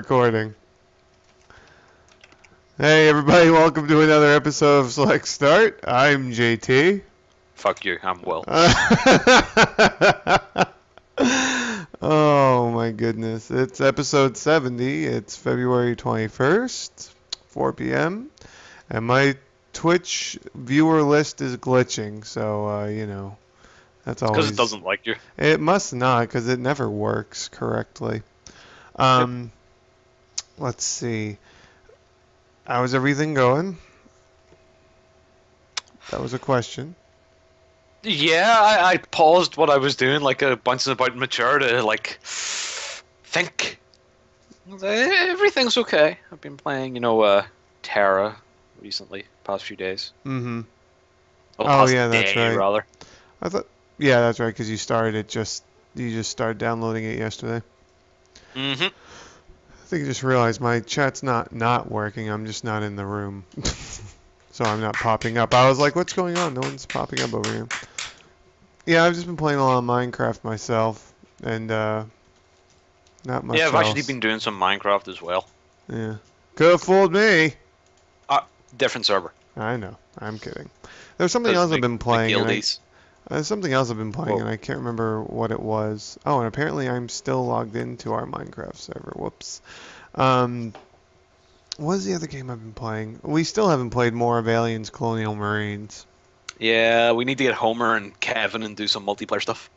recording. Hey everybody, welcome to another episode of Select Start. I'm JT. Fuck you, I'm Will. Oh my goodness. It's episode 70. It's February 21st, 4 p.m. And my Twitch viewer list is glitching, so, that's Because always... it doesn't like you. It must not, because it never works correctly. Yep. Let's see. How's everything going? That was a question. Yeah, I paused what I was doing, like bouncing about mature to think. Everything's okay. I've been playing, Terra recently, past few days. Mm-hmm. Well, Oh, past yeah, that's day, right. rather. I thought, yeah, that's right, because you just started downloading it yesterday. Mm-hmm. I think I just realized my chat's not working. I'm just not in the room. So I'm not popping up. I was like, what's going on? No one's popping up over here. Yeah, I've just been playing a lot of Minecraft myself, and not much Yeah, I've actually else. been doing some Minecraft as well. Yeah. Could have fooled me. Different server. I know. I'm kidding. There's something 'Cause else I've been the playing, and guildies. there's something else I've been playing, Whoa. and I can't remember what it was. Oh, and apparently I'm still logged into our Minecraft server. Whoops. What is the other game I've been playing? We still haven't played more of Aliens Colonial Marines. Yeah, we need to get Homer and Kevin and do some multiplayer stuff.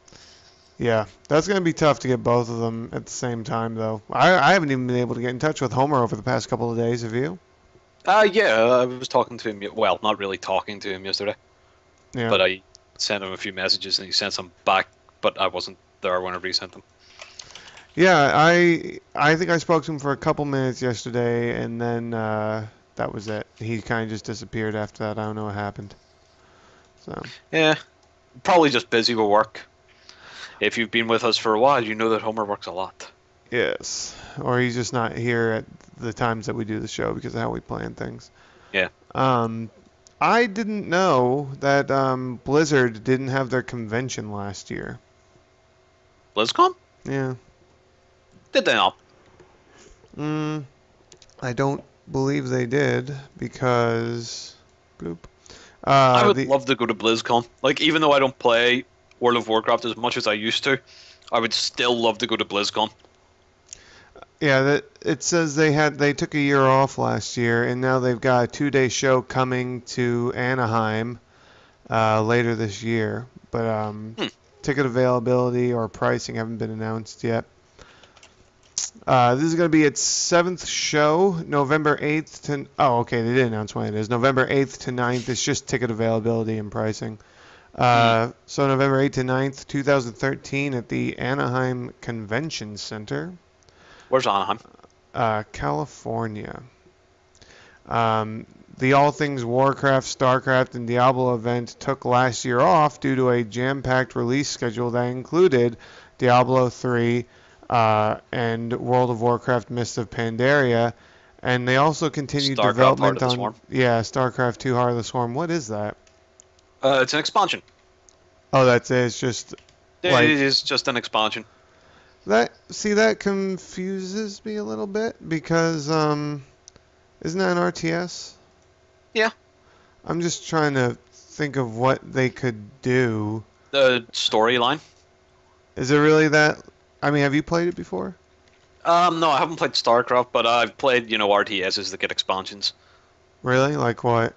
Yeah, that's going to be tough to get both of them at the same time, though. I haven't even been able to get in touch with Homer over the past couple of days, have you? Yeah, I was talking to him. Well, not really talking to him yesterday. Yeah. But I sent him a few messages and he sent some back, but I wasn't there whenever he sent them. Yeah, I think I spoke to him for a couple minutes yesterday, and then that was it. He kind of just disappeared after that. I don't know what happened. So. Yeah, probably just busy with work. If you've been with us for a while, you know that Homer works a lot. Yes. Or he's just not here at the times that we do the show because of how we plan things. Yeah. I didn't know that Blizzard didn't have their convention last year. BlizzCon? Yeah. Did they not? I don't believe they did because... Bloop. I would love to go to BlizzCon. Like, even though I don't play World of Warcraft as much as I used to, I would still love to go to BlizzCon. Yeah, it says they took a year off last year, and now they've got a 2-day show coming to Anaheim later this year. But ticket availability or pricing haven't been announced yet. This is going to be its 7th show, November 8th to... Oh, okay, they didn't announce when it is. November 8th to 9th. It's just ticket availability and pricing. So November 8th to 9th, 2013 at the Anaheim Convention Center. Where's Anaheim? California. The All Things Warcraft, StarCraft, and Diablo event took last year off due to a jam-packed release schedule that included Diablo 3 and World of Warcraft Mists of Pandaria, and they also continued StarCraft development Heart of the on Swarm. StarCraft 2 Heart of the Swarm. What is that? It's an expansion. Oh, that's it. It's just It is just an expansion. that confuses me a little bit because isn't that an RTS? Yeah. I'm just trying to think of what they could do. The storyline. Is it really that? I mean, have you played it before? No, I haven't played StarCraft, but I've played, RTSs that get expansions. Really? Like what?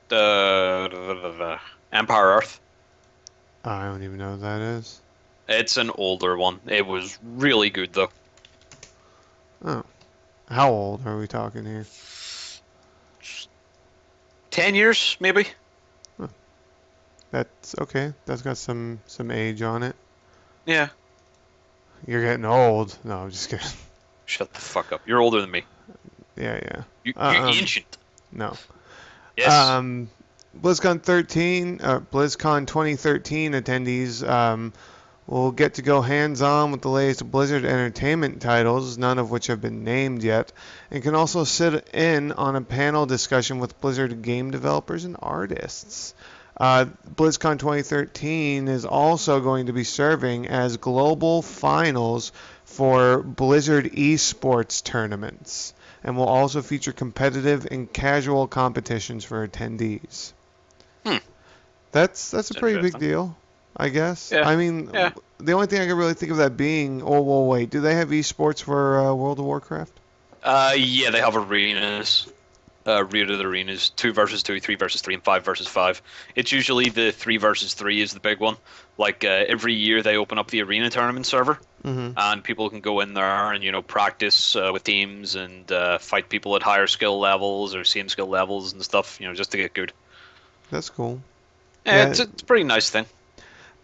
The Empire Earth. I don't even know what that is. It's an older one. It was really good, though. Oh. How old are we talking here? 10 years, maybe? That's okay. That's got some age on it. Yeah. You're getting old. No, I'm just kidding. Shut the fuck up. You're older than me. Yeah. You're ancient. No. Yes. BlizzCon 2013 attendees will get to go hands-on with the latest Blizzard Entertainment titles, none of which have been named yet, and can also sit in on a panel discussion with Blizzard game developers and artists. BlizzCon 2013 is also going to be serving as global finals for Blizzard esports tournaments and will also feature competitive and casual competitions for attendees. Hmm. That's a It's pretty big interesting. deal, I guess. Yeah. I mean, Yeah. the only thing I can really think of that being, oh, well, wait, do they have esports for World of Warcraft? Yeah, they have arenas. Rated arenas, 2 versus 2, 3 versus 3, and 5 versus 5. It's usually the 3 versus 3 is the big one. Like every year they open up the arena tournament server, Mm-hmm. and people can go in there and practice with teams and fight people at higher skill levels or same skill levels and stuff. Just to get good. That's cool. Yeah, Yeah, it's a pretty nice thing.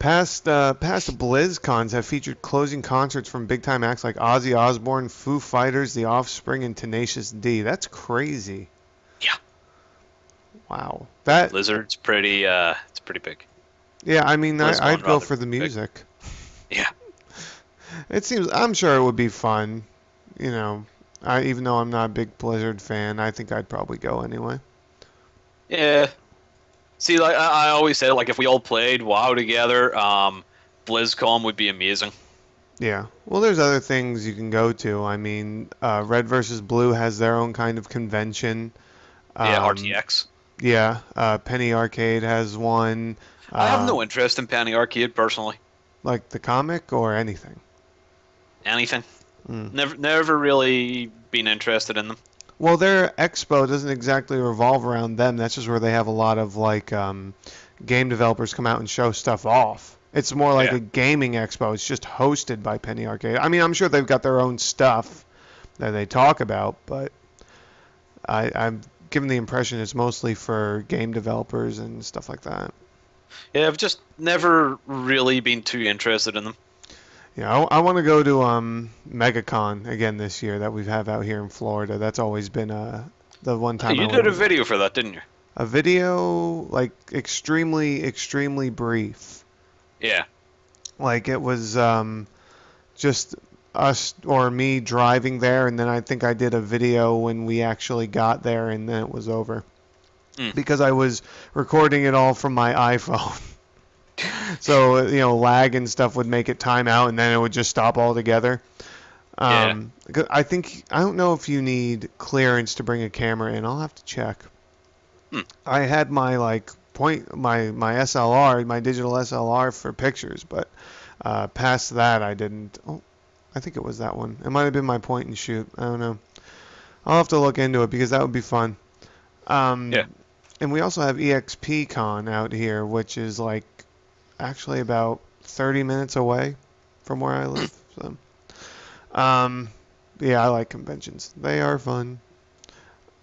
past BlizzCons have featured closing concerts from big time acts like Ozzy Osbourne, Foo Fighters, The Offspring, and Tenacious D. That's crazy. Yeah, Wow. yeah. That Blizzard's it's pretty big. yeah, I mean, BlizzCon I'd go rather for the big. music. Yeah, It seems I'm sure it would be fun. You know, even though I'm not a big Blizzard fan, I think I'd probably go anyway. yeah. See, like I always say, like if we all played WoW together, BlizzCon would be amazing. Yeah. Well, there's other things you can go to. I mean, Red versus Blue has their own kind of convention. Yeah, Um, RTX. yeah. Penny Arcade has one. I have Uh, no interest in Penny Arcade personally. like the comic or anything. Anything. Mm. Never really been interested in them. Well, their expo doesn't exactly revolve around them. That's just where they have a lot of like game developers come out and show stuff off. It's more like Yeah. a gaming expo. It's just hosted by Penny Arcade. I mean, I'm sure they've got their own stuff that they talk about, but I'm given the impression it's mostly for game developers and stuff like that. Yeah, I've just never really been too interested in them. Yeah, I want to go to MegaCon again this year that we have out here in Florida. That's always been the one time I You want did to a go. video for that, didn't you? A video like extremely brief. Yeah. Like it was just us or me driving there, and then I think I did a video when we actually got there, and then it was over Mm. because I was recording it all from my iPhone. So lag and stuff would make it time out, and then it would just stop altogether. Yeah. 'Cause I don't know if you need clearance to bring a camera in. I'll have to check. Hmm. I had my my SLR, my digital SLR for pictures, but past that I didn't. Oh, I think it was that one. It might have been my point and shoot. I don't know. I'll have to look into it because that would be fun. Yeah. And we also have EXPCon out here, which is like actually about 30 minutes away from where I live. So, um, yeah, I like conventions. They are fun.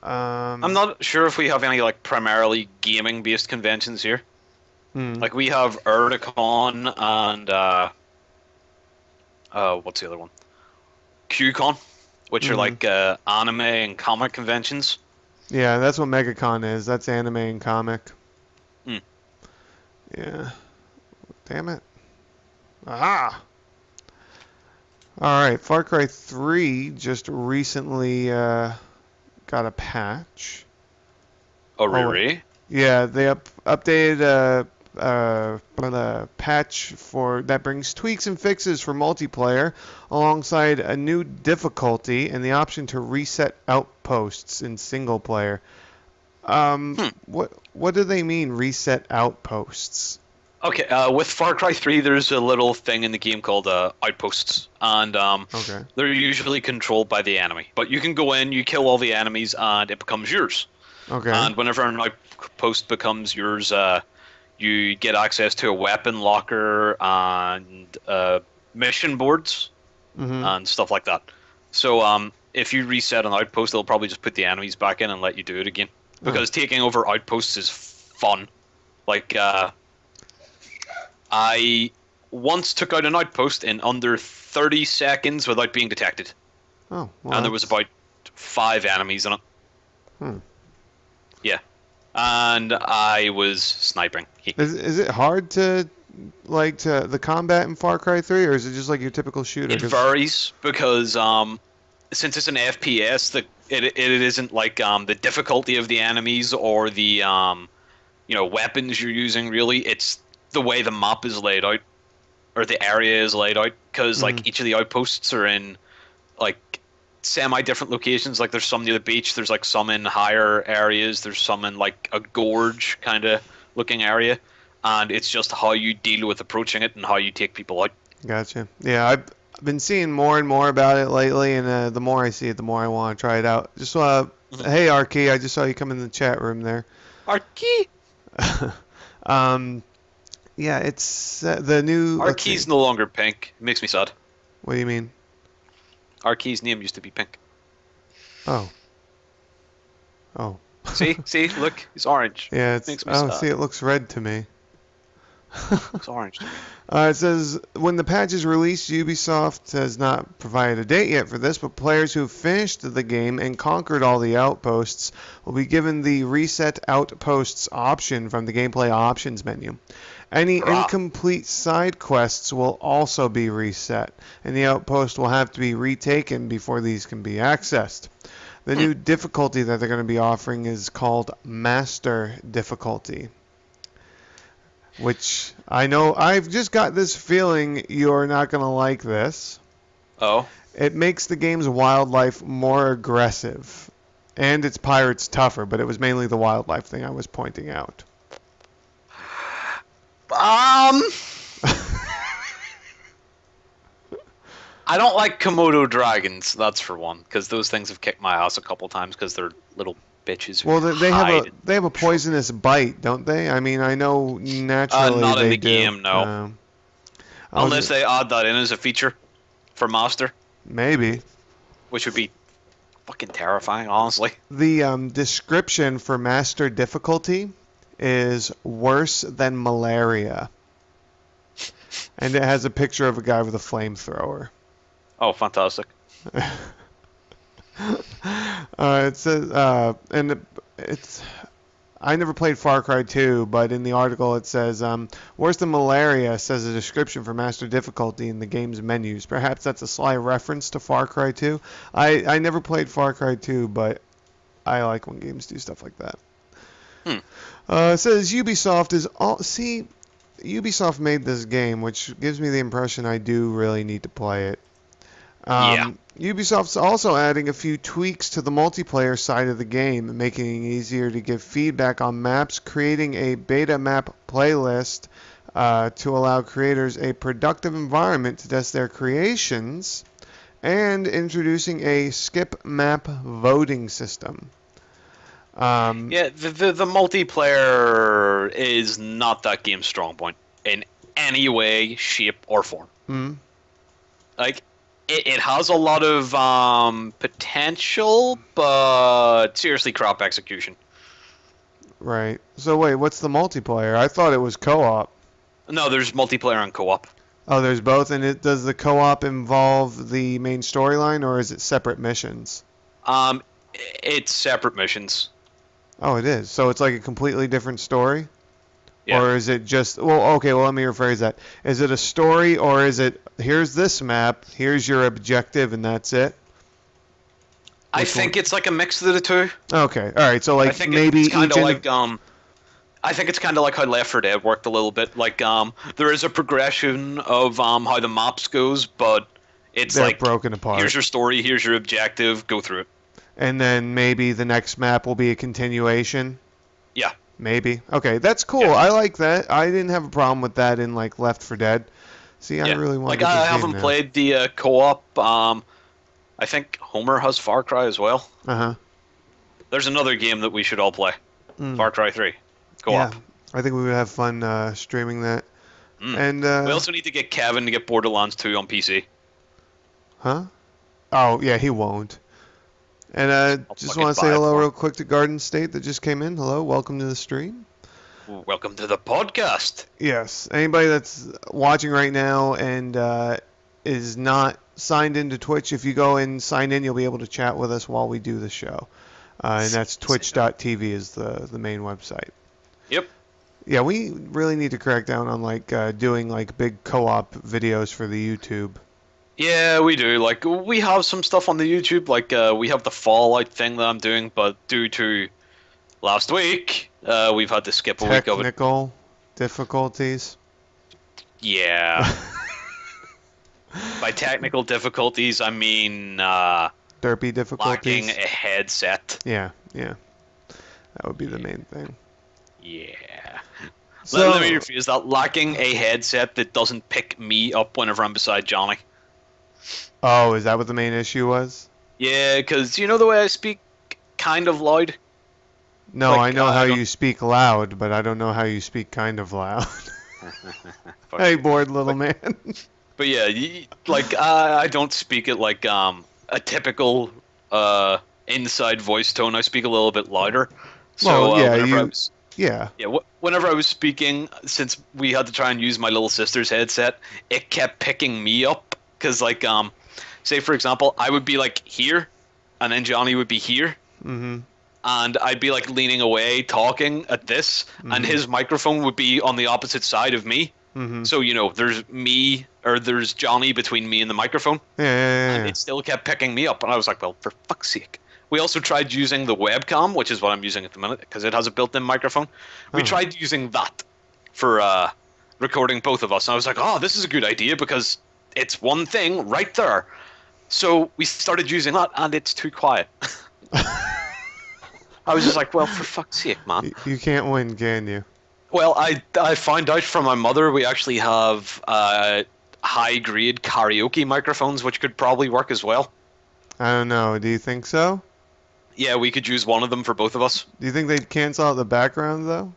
I'm not sure if we have any like primarily gaming based conventions here. Hmm. Like we have Erdicon and what's the other one? QCon, which are Mhm. like anime and comic conventions. Yeah, that's what MegaCon is. That's anime and comic. Hmm. Yeah. Damn it. Ah. All right. Far Cry 3 just recently got a patch. Oh, Oh, wait. really? Yeah, they updated a patch for that brings tweaks and fixes for multiplayer, alongside a new difficulty and the option to reset outposts in single player. Hmm. What do they mean reset outposts? Okay, with Far Cry 3, there's a little thing in the game called outposts, and Okay. they're usually controlled by the enemy. But you can go in, you kill all the enemies, and it becomes yours. Okay. And whenever an outpost becomes yours, you get access to a weapon locker and mission boards Mhm. and stuff like that. So if you reset an outpost, they'll probably just put the enemies back in and let you do it again. Oh. Because taking over outposts is fun. Like, I once took out an outpost in under 30 seconds without being detected. Oh. Well, And there was that's. about 5 enemies in it. Hmm. Yeah. And I was sniping. Is it hard to to the combat in Far Cry 3, or is it just like your typical shooter? It 'Cause- varies because since it's an FPS, it isn't like the difficulty of the enemies or the weapons you're using really. It's the way the map is laid out. or the area is laid out, because Mm, like each of the outposts are in like semi different locations. Like there's some near the beach, there's like some in higher areas, there's some in like a gorge kind of looking area, and it's just how you deal with approaching it and how you take people out. gotcha. Yeah, I've been seeing more and more about it lately, and the more I see it, the more I want to try it out. Just Mhm. hey, Arky, I just saw you come in the chat room there. Our key, um, yeah, it's the new. our Let's see. key's no longer pink. It makes me sad. What do you mean? Our key's name used to be pink. Oh, oh. See, look, it's orange. Yeah, it's. Makes me Oh, see, sad. it looks red to me. It's orange to me. It says when the patch is released, Ubisoft has not provided a date yet for this, but players who finished the game and conquered all the outposts will be given the reset outposts option from the gameplay options menu. Any Hurrah. incomplete side quests will also be reset, and the outpost will have to be retaken before these can be accessed. The new difficulty that they're going to be offering is called Master Difficulty, which I know I've just got this feeling you're not going to like this. Oh, It makes the game's wildlife more aggressive and its pirates tougher, but it was mainly the wildlife thing I was pointing out. um, I don't like Komodo dragons. That's for one, because those things have kicked my ass a couple times because they're little bitches who Well, they have hide. a poisonous bite, don't they? I mean, I know naturally Not in they the do. game, no. I was Unless they add that in as a feature for Master, maybe which would be fucking terrifying, honestly. the description for master difficulty is worse than malaria, and it has a picture of a guy with a flamethrower. Oh, fantastic. It says, it's. I never played Far Cry 2, but in the article it says, worse than malaria, says a description for master difficulty in the game's menus. Perhaps that's a sly reference to Far Cry 2. I never played Far Cry 2, but I like when games do stuff like that. Hmm. It says Ubisoft is all. See, Ubisoft made this game, which gives me the impression I do really need to play it. Yeah. Ubisoft's also adding a few tweaks to the multiplayer side of the game, making it easier to give feedback on maps, creating a beta map playlist to allow creators a productive environment to test their creations, and introducing a skip map voting system. Yeah, the multiplayer is not that game's strong point in any way, shape, or form. Mm, Like, it has a lot of potential, but seriously crap execution. right. So wait, what's the multiplayer? I thought it was co-op. No, there's multiplayer and co-op. Oh, there's both, and does the co-op involve the main storyline, or is it separate missions? Um, it's separate missions. Oh, it is. So it's like a completely different story? Yeah. Or is it just, well, okay, well, let me rephrase that. Is it a story, or is it, here's this map, here's your objective, and that's it? I Which think one? it's like a mix of the two. Okay, all right, so I like think maybe it's kind each of like I think it's kind of like how Left 4 Dead worked a little bit. Like there is a progression of how the maps goes, but it's they're like broken apart. here's your story, here's your objective, go through it. And then maybe the next map will be a continuation? Yeah. Maybe. Okay, that's cool. Yeah. I like that. I didn't have a problem with that in like Left 4 Dead. See, I Yeah. really want Like to get I this game haven't now. played the co-op. I think Homer has Far Cry as well. Uh-huh. There's another game that we should all play. Mm. Far Cry 3. Co-op. Yeah, I think we would have fun streaming that. Mm. And We also need to get Kevin to get Borderlands 2 on PC. huh? Oh yeah, he won't. And I'll just fucking want to say buy it hello for him. real quick to Garden State that just came in. Hello, welcome to the stream. Welcome to the podcast. Yes, anybody that's watching right now and is not signed into Twitch, if you go and sign in, you'll be able to chat with us while we do the show. And that's twitch.tv is the main website. Yep. Yeah, we really need to crack down on like doing like big co-op videos for the YouTube. Yeah, we do. Like, we have some stuff on the YouTube. Like, we have the Fallout thing that I'm doing, but due to last week, we've had to skip a week of it. Technical difficulties. Yeah. By technical difficulties, I mean Derpy lacking a difficulties. headset. Yeah, yeah, that would be the Yeah. main thing. Yeah. Let me So, rephrase that. Lacking a headset that doesn't pick me up whenever I'm beside Johnny. oh, is that what the main issue was? Yeah, because you know the way I speak kind of loud? No, I Like, know how I don't. you speak loud, but I don't know how you speak kind of loud. Fuck Hey, you. bored little But, man. but yeah, like, I don't speak it like a typical uh, inside voice tone. I speak a little bit louder. Well, So yeah, whenever I you, was. yeah. Yeah, whenever I was speaking, since we had to try and use my little sister's headset, it kept picking me up. Because, like, say for example, I would be like here, and then Johnny would be here, Mm-hmm. and I'd be like leaning away talking at this, and Mm-hmm. his microphone would be on the opposite side of me. Mm-hmm. So, there's me, or there's Johnny between me and the microphone, Yeah, yeah, and yeah, it still kept picking me up. And I was like, well, for fuck's sake. We also tried using the webcam, which is what I'm using at the minute, because it has a built in microphone. We yeah. tried using that for recording both of us. And I was like, oh, this is a good idea because it's one thing right there. So we started using that, and it's too quiet. Oh. I was just like, well, for fuck's sake, man. You can't win, can you? Well, I found out from my mother we actually have high grade karaoke microphones, which could probably work as well. I don't know. Do you think so? Yeah, we could use one of them for both of us. Do you think they'd cancel out the background though?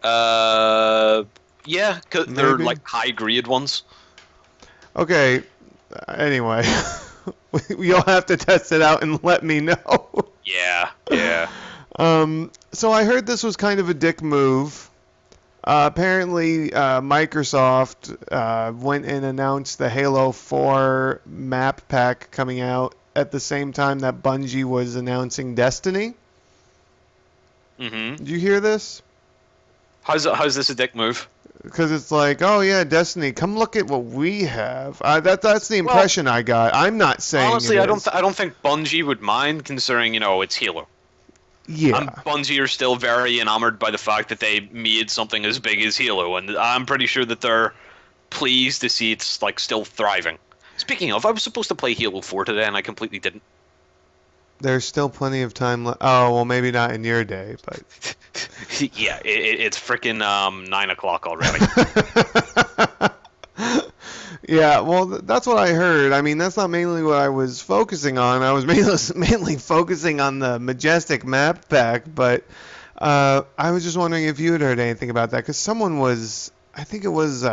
Uh, yeah, 'cause they're Maybe. like high grade ones. Okay. Anyway, you'll have to test it out and let me know. Yeah, yeah. So I heard this was kind of a dick move. Apparently, Microsoft went and announced the Halo 4 map pack coming out at the same time that Bungie was announcing Destiny. Mm-hmm. Did you hear this? How's this a dick move? Because it's like, oh yeah, Destiny, come look at what we have. That's the Well, impression I got. I'm not saying it honestly, is. I don't think Bungie would mind considering it's Halo. And Yeah. Bungie are still very enamored by the fact that they made something as big as Halo, and I'm pretty sure that they're pleased to see it's like still thriving. Speaking of, I was supposed to play Halo 4 today, and I completely didn't. There's still plenty of time left. Oh, well, maybe not in your day, but. Yeah, it's freaking 9 o'clock already. Yeah, well, that's what I heard. I mean, that's not mainly what I was focusing on. I was mainly focusing on the Majestic map pack, but I was just wondering if you had heard anything about that, because someone was, I think it was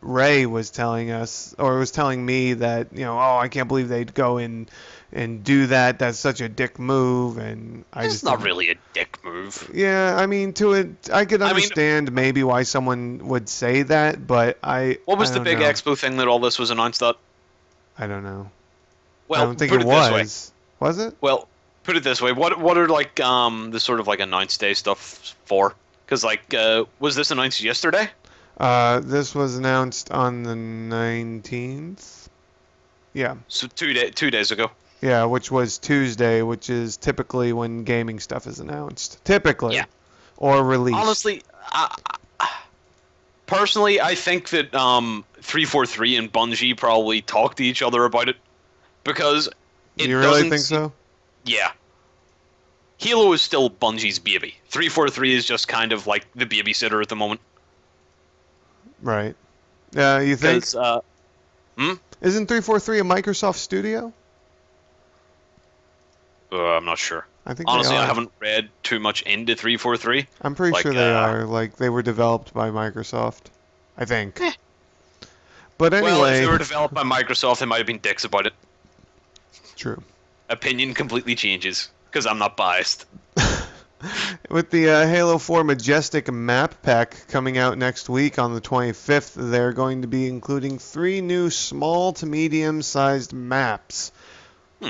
Ray was telling us, or was telling me that, oh, I can't believe they'd go in and do that. That's such a dick move, and I It's just not didn't. really a dick move. Yeah, I mean, to it, I could I mean, understand maybe why someone would say that, but what I was the don't big know. expo thing that all this was announced at? I don't know. I Well, don't think put it it this way. was. Was it? Well, put it this way. What are like the sort of like announced day stuff for? Because like was this announced yesterday? This was announced on the 19th. Yeah. So 2 days ago. Yeah, which was Tuesday, which is typically when gaming stuff is announced. Typically. Yeah. Or released. Honestly, personally, I think that 343 and Bungie probably talk to each other about it because You it really doesn't. think so? Yeah. Halo is still Bungie's baby. 343 is just kind of like the babysitter at the moment. Right. Yeah, you think? Because, hmm? Isn't 343 a Microsoft studio? I'm not sure. I think Honestly, they I are. haven't read too much into 343. I'm pretty Like, sure they are. Like, they were developed by Microsoft. I think. Eh. But Well, if they anyway. were developed by Microsoft, they might have been dicks about it. True. Opinion completely changes because I'm not biased. With the Halo 4 Majestic map pack coming out next week on the 25th, they're going to be including 3 new small to medium-sized maps,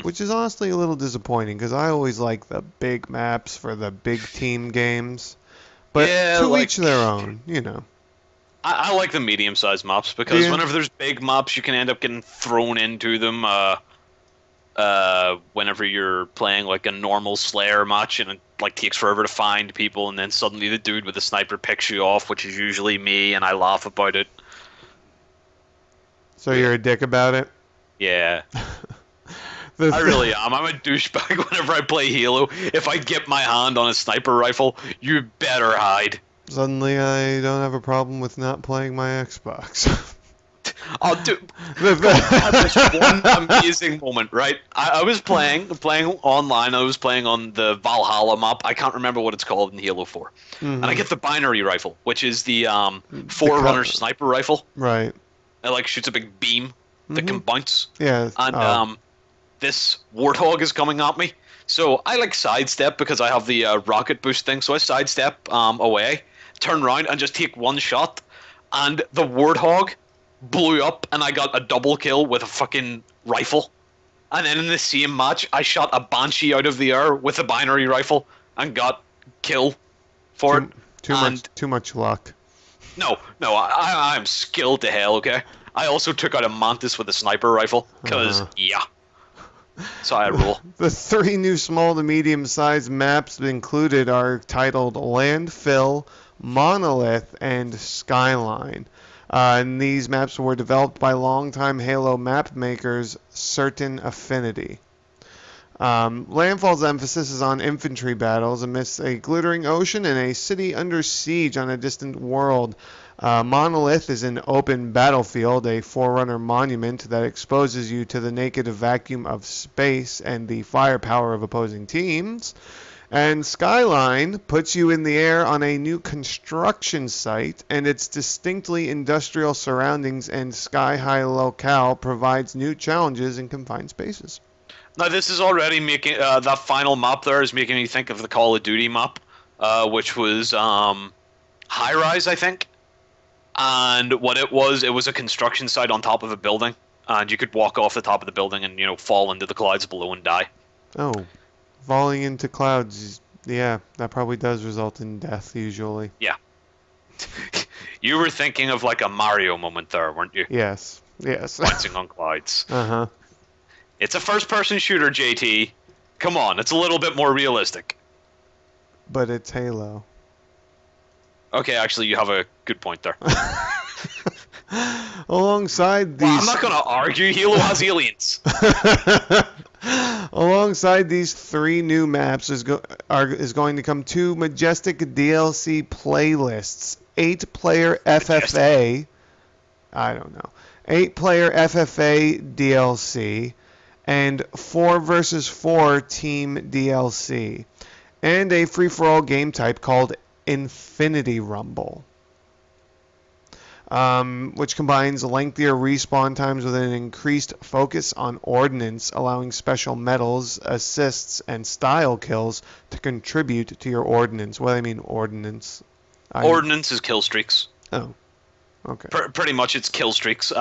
which is honestly a little disappointing because I always like the big maps for the big team games. But Yeah, to like- each their own. I like the medium-sized maps because Yeah. whenever there's big maps, you can end up getting thrown into them. Whenever you're playing like a normal Slayer match and it like takes forever to find people, and then suddenly the dude with the sniper picks you off, which is usually me, and I laugh about it. So you're a dick about it? Yeah. The I really am. I'm a douchebag whenever I play Halo. If I get my hand on a sniper rifle, you better hide. Suddenly I don't have a problem with not playing my Xbox. I'll do. The- God, I had this one the- amazing moment, right? I was playing online. I was playing on the Valhalla map. I can't remember what it's called in Halo 4. And I Mhm. get the binary rifle, which is the The Forerunner sniper rifle. Right. It like shoots a big beam that Mhm. can bounce. Yeah. And Oh. this warthog is coming at me. So I like sidestep because I have the rocket boost thing. So I sidestep away, turn around, and just take one shot. And the warthog blew up, and I got a double kill with a fucking rifle. And then in the same match, I shot a banshee out of the air with a binary rifle and got kill for it. Too much luck. No, I'm skilled to hell. Okay. I also took out a mantis with a sniper rifle because yeah. So I rule. The 3 new small to medium-sized maps included are titled Landfill, Monolith, and Skyline. And these maps were developed by longtime Halo map makers Certain Affinity. Landfall's emphasis is on infantry battles amidst a glittering ocean and a city under siege on a distant world. Monolith is an open battlefield, a forerunner monument that exposes you to the naked vacuum of space and the firepower of opposing teams. And Skyline puts you in the air on a new construction site, and its distinctly industrial surroundings and sky-high locale provides new challenges in confined spaces. Now this is already making that final map there is making me think of the Call of Duty map, which was High Rise, I think. And what it was a construction site on top of a building, and you could walk off the top of the building and fall into the clouds below and die. Oh, falling into clouds, yeah, that probably does result in death usually. Yeah. You were thinking of like a Mario moment there, weren't you? Yes. Bouncing on clouds. Uh-huh. It's a first-person shooter, JT. Come on, it's a little bit more realistic. But it's Halo. Okay, actually, you have a good point there. Alongside these... Well, I'm not going to argue. Halo has aliens. Alongside these 3 new maps is going to come 2 majestic DLC playlists. 8-player FFA. I don't know. 8-player FFA DLC. And 4 versus 4 team DLC. And a free-for-all game type called Infinity Rumble, which combines lengthier respawn times with an increased focus on ordnance, allowing special medals, assists, and style kills to contribute to your ordnance. What do I mean, ordnance? Ordnance is kill streaks. Oh, okay. Pretty much it's kill streaks.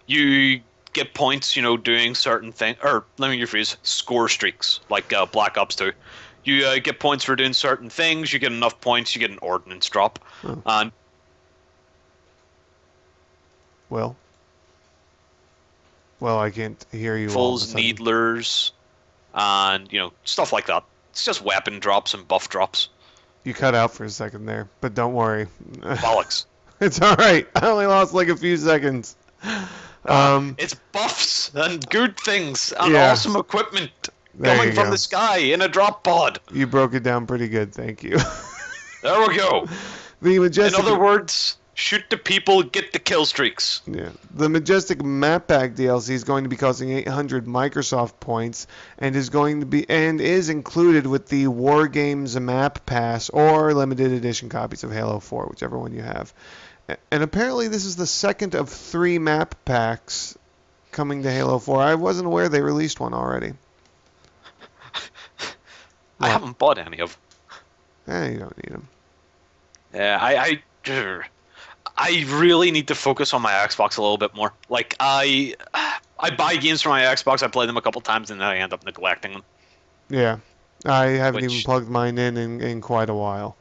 You get points, doing certain things, or let me rephrase, score streaks, like Black Ops 2. You get points for doing certain things. You get enough points, you get an ordnance drop. Oh. And Well, I can't hear you. Rifles, needlers, and stuff like that. It's just weapon drops and buff drops. You cut out for a second there, but don't worry. Bollocks. It's all right. I only lost like a few seconds. It's buffs and good things and Yeah. awesome equipment There coming you from go. the sky in a drop pod. You broke it down pretty good. Thank you. There we go. The majestic. In other words, shoot the people, get the kill streaks. Yeah. The Majestic Map Pack DLC is going to be costing 800 Microsoft points and is included with the War Games Map Pass or limited edition copies of Halo 4, whichever one you have. And apparently this is the second of 3 map packs coming to Halo 4. I wasn't aware they released one already. I haven't bought any of them. You don't need them. Yeah, I really need to focus on my Xbox a little bit more. Like I buy games for my Xbox, I play them a couple times, and then I end up neglecting them. Yeah. I haven't even Which- plugged mine in quite a while.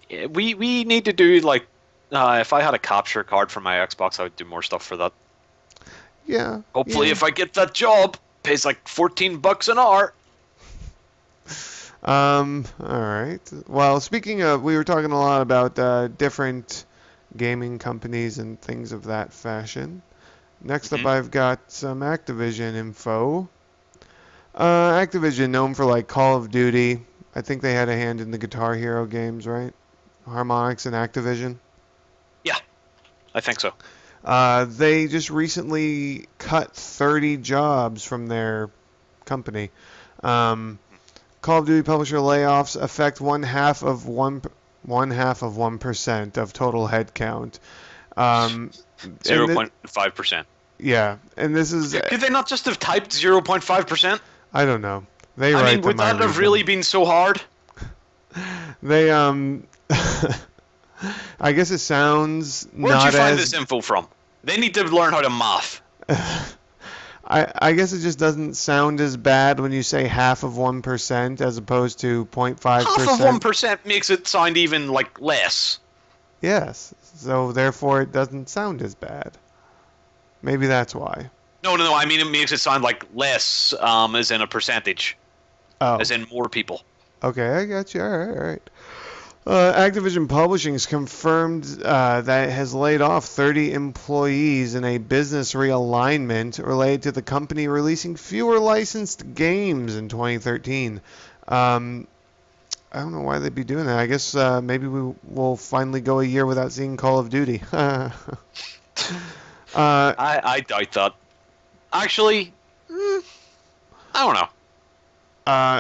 Yeah, we need to do like if I had a capture card for my Xbox, I would do more stuff for that. Yeah. Hopefully, yeah. if I get that job, pays like $14 an hour. All right. Well, speaking of, we were talking a lot about different gaming companies and things of that fashion. Next up, Hmm. I've got some Activision info. Activision, known for like Call of Duty. I think they had a hand in the Guitar Hero games, right? Harmonix and Activision. Yeah, I think so. They just recently cut 30 jobs from their company. Um, Call of Duty publisher layoffs affect one half of 1% of total headcount. Um, and 0.5%. yeah, and this is Could they not just have typed 0.5%? I don't know. They I write mean, would them, I that have read really them. been so hard? They I guess it sounds Where'd you not find as this info from? They need to learn how to math. I guess it just doesn't sound as bad when you say half of 1% as opposed to Half of 0.5%. 1% makes it sound even, like, less. Yes. So therefore it doesn't sound as bad. Maybe that's why. No. I mean, it makes it sound like less, as in a percentage, Oh, as in more people. okay, I got you. All right, all right. Activision Publishing's confirmed that it has laid off 30 employees in a business realignment related to the company releasing fewer licensed games in 2013. Um, I don't know why they'd be doing that. I guess maybe we will finally go a year without seeing Call of Duty. I doubt that. Actually, I don't know.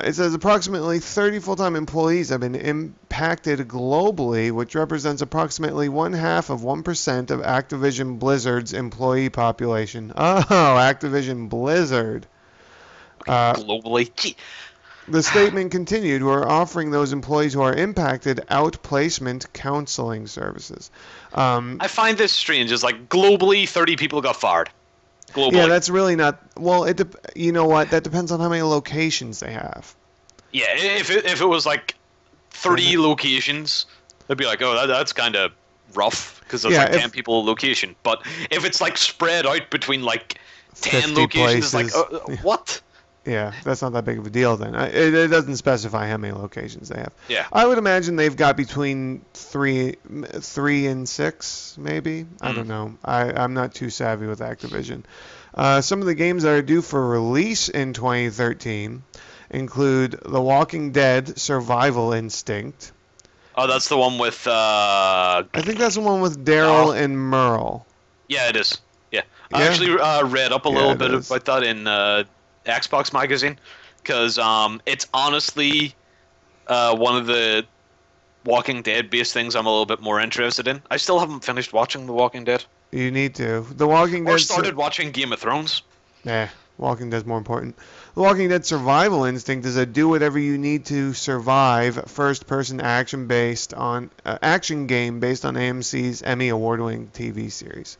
It says approximately 30 full-time employees have been impacted globally, which represents approximately one half of 1% of Activision Blizzard's employee population. Oh, Activision Blizzard. Uh, Globally. Gee. the statement continued, we're offering those employees who are impacted outplacement counseling services. I find this strange. It's like, globally, 30 people got fired. Yeah, Globally. that's really not, well, you know what, that depends on how many locations they have. Yeah, if it was like 30 locations, it'd be like, oh, that's kind of rough because that's Yeah, like 10 people a location. But if it's like spread out between like 10 50 locations, it's like, places. what? Yeah, that's not that big of a deal then. It doesn't specify how many locations they have. Yeah. I would imagine they've got between three and six, maybe. I don't know. I'm not too savvy with Activision. Some of the games that are due for release in 2013 include The Walking Dead Survival Instinct. Oh, that's the one with, I think that's the one with Daryl and Merle. yeah, it is. Yeah. I Yeah? actually read up a Yeah, little it bit is. about that in Xbox magazine because it's honestly one of the Walking Dead based things I'm a little bit more interested in. I still haven't finished watching The Walking Dead You need to. The Walking or Dead. started watching Game of Thrones. Nah, Walking Dead's more important. The Walking Dead Survival Instinct is a do whatever you need to survive first-person action game based on AMC's Emmy award-winning TV series.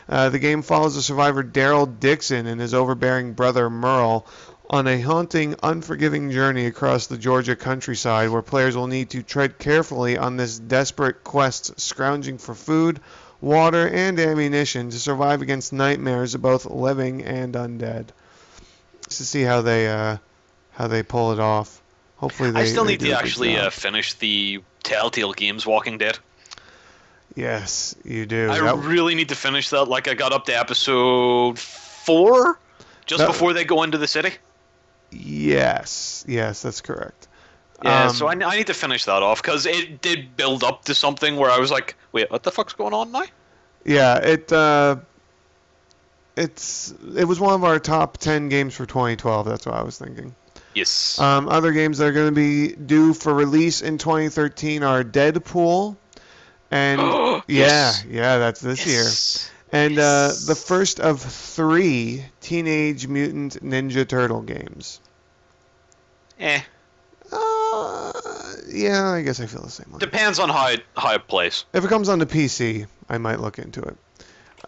The game follows the survivor Daryl Dixon and his overbearing brother Merle on a haunting, unforgiving journey across the Georgia countryside where players will need to tread carefully on this desperate quest, scrounging for food, water, and ammunition to survive against nightmares of both living and undead. Just to see how they pull it off. Hopefully I they still need do to a good actually job. finish the Telltale Games Walking Dead. Yes, you do. I really need to finish that. Like I got up to episode 4 just That- before they go into the city. yes, that's correct. Yeah, so I need to finish that off because it did build up to something where I was like, wait, what the fuck's going on now? Yeah, it was one of our top 10 games for 2012. That's what I was thinking. Yes. Other games that are going to be due for release in 2013 are Deadpool, and Yes. yeah, that's this year. Yes. And Yes. the first of 3 Teenage Mutant Ninja Turtle games. Eh. Yeah, I guess I feel the same way. Depends on how it plays. If it comes onto PC, I might look into it.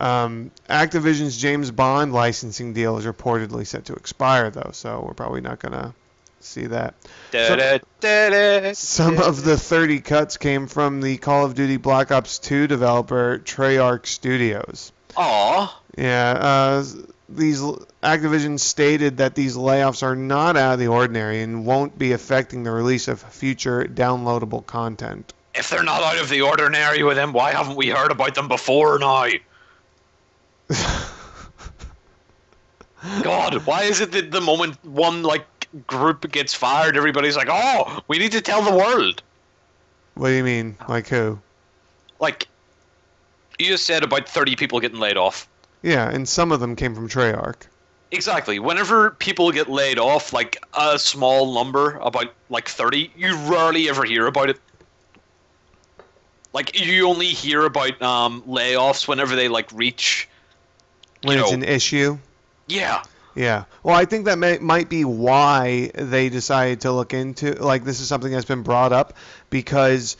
Activision's James Bond licensing deal is reportedly set to expire, though, so we're probably not going to see that. Some of the 30 cuts came from the Call of Duty Black Ops 2 developer Treyarch Studios. Aw. Yeah, these Activision stated that these layoffs are not out of the ordinary and won't be affecting the release of future downloadable content. If they're not out of the ordinary with them, why haven't we heard about them before now? God, why is it that the moment one like group gets fired, everybody's like, "Oh, we need to tell the world." What do you mean? Like who? Like you just said about 30 people getting laid off. Yeah, and some of them came from Treyarch. Exactly. Whenever people get laid off, like a small number, about like 30, you rarely ever hear about it. Like you only hear about layoffs whenever they like reach, you When it's know, an issue. yeah. Yeah. Well, I think that might be why they decided to look into, like, this is something that's been brought up because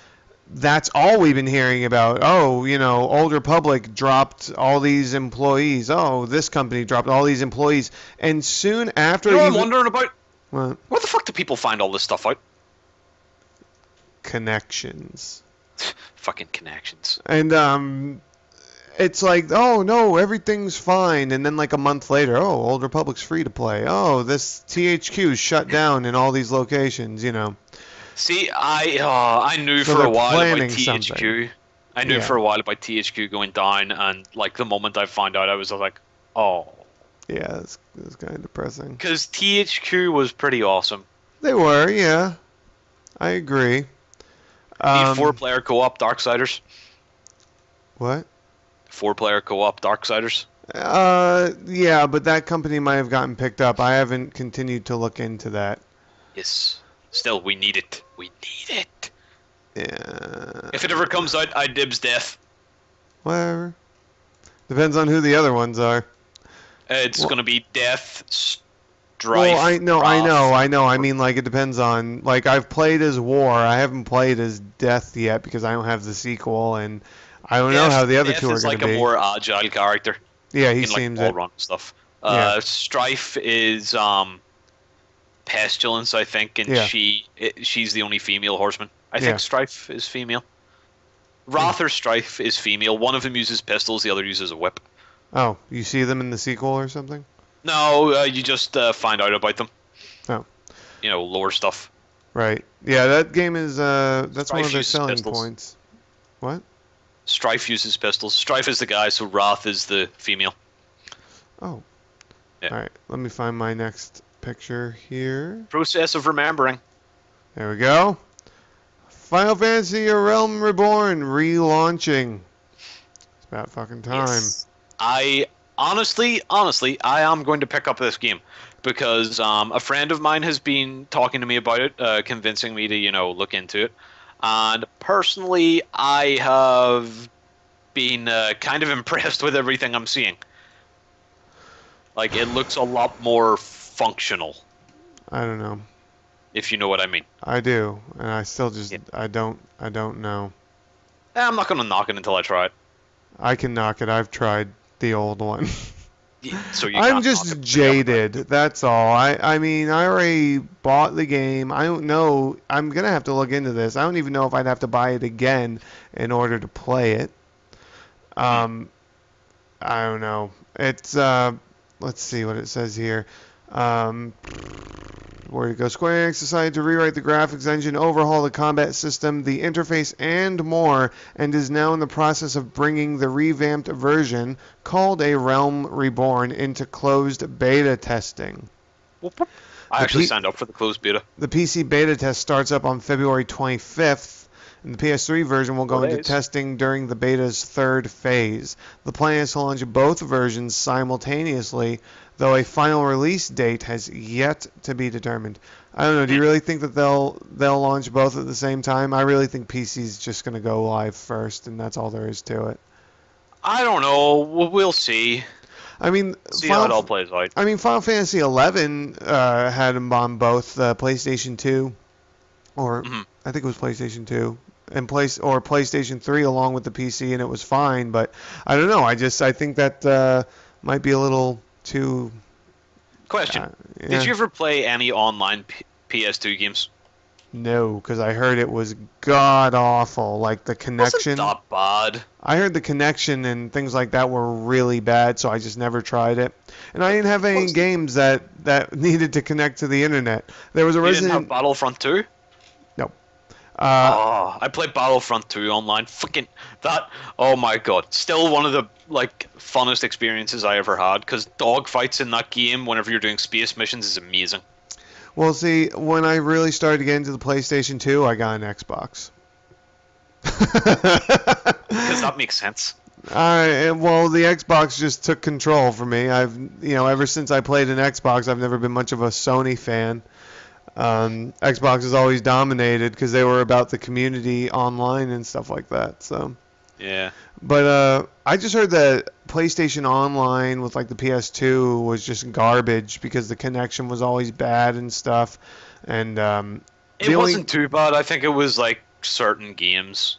that's all we've been hearing about. Oh, Old Republic dropped all these employees. Oh, this company dropped all these employees. And soon after You know what I'm even wondering about? well, Where the fuck do people find all this stuff out? connections. Fucking connections. And it's like, oh no, everything's fine, and then like a month later, oh, Old Republic's free to play. Oh, this THQ's shut down in all these locations. See, I knew So for a they're while about planning THQ. something. I knew Yeah. for a while about THQ going down, and like the moment I found out, I was like, oh, Yeah, it's kind of depressing. because THQ was pretty awesome. They were, yeah, I agree. Need 4-player co-op Darksiders. What? 4-player co-op Darksiders. Yeah, but that company might have gotten picked up. I haven't continued to look into that. Yes. Still, we need it. We need it. Yeah. If it ever comes out, I dibs death. Whatever. Depends on who the other ones are. It's Well- gonna be Death, Strife. Well, I know. Wrath. I mean, like, it depends on. Like, I've played as War. I haven't played as Death yet because I don't have the sequel, and I don't know how the other Death two are is going like to be. a more agile character. Yeah, he In like seems wall it. run stuff. Yeah. Strife is Pestilence, I think, and Yeah. she's the only female horseman. I Yeah. think Strife is female. Wrath or Strife is female. One of them uses pistols, the other uses a whip. Oh, you see them in the sequel or something? No, you just find out about them. Oh. Lore stuff. Right. Yeah, that game is. That's one Strife of their uses selling pistols. points. What? Strife uses pistols. Strife is the guy, so Wrath is the female. Oh. Yeah. All right. Let me find my next picture here. Process of remembering. There we go. Final Fantasy: A Realm Reborn relaunching. It's about fucking time. Yes. I honestly, I am going to pick up this game because a friend of mine has been talking to me about it, convincing me to look into it, and personally, I have been kind of impressed with everything I'm seeing. Like it looks a lot more functional, I don't know. if you know what I mean. I do, and I still just Yeah. I don't know. I'm not gonna knock it until I try it. I can knock it. I've tried the old one. So you I'm can't knock just it. jaded. That's all. I mean, I already bought the game. I don't know. I'm gonna have to look into this. I don't even know if I'd have to buy it again in order to play it. I don't know. It's let's see what it says here. Where you go? Square Enix decided to rewrite the graphics engine, overhaul the combat system, the interface, and more, and is now in the process of bringing the revamped version, called A Realm Reborn, into closed beta testing. I actually signed up for the closed beta. The PC beta test starts up on February 25th, and the PS3 version will go 4 into days. testing during the beta's third phase. The plan is to launch both versions simultaneously, though a final release date has yet to be determined. I don't know. Do you really think that they'll launch both at the same time? I really think PC's just going to go live first, and that's all there is to it. I don't know. We'll see. I mean, See how it all plays out. I mean, Final Fantasy 11 had them on both PlayStation 2, or Mhm. I think it was PlayStation 2, and PlayStation 3 along with the PC, and it was fine. But I don't know. I think that might be a little too. Question. Yeah. Did you ever play any online PS2 games? No, because I heard it was god awful. Like the connection. Wasn't that bad. I heard the connection and things like that were really bad, so I just never tried it. And I didn't have any What's- games that needed to connect to the internet. There was a You didn't have Resident. Battlefront 2? Oh, I played Battlefront 2 online. Fucking that. Oh my god. Still one of the like funnest experiences I ever had because dogfights in that game whenever you're doing space missions is amazing. Well, see, when I really started to get into the PlayStation 2, I got an Xbox. Because that makes sense. Well, the Xbox just took control for me. Ever since I played an Xbox, I've never been much of a Sony fan. Xbox has always dominated because they were about the community online and stuff like that. So, Yeah. but I just heard that PlayStation Online with like the PS2 was just garbage because the connection was always bad and stuff. And It wasn't too bad. I think it was like certain games.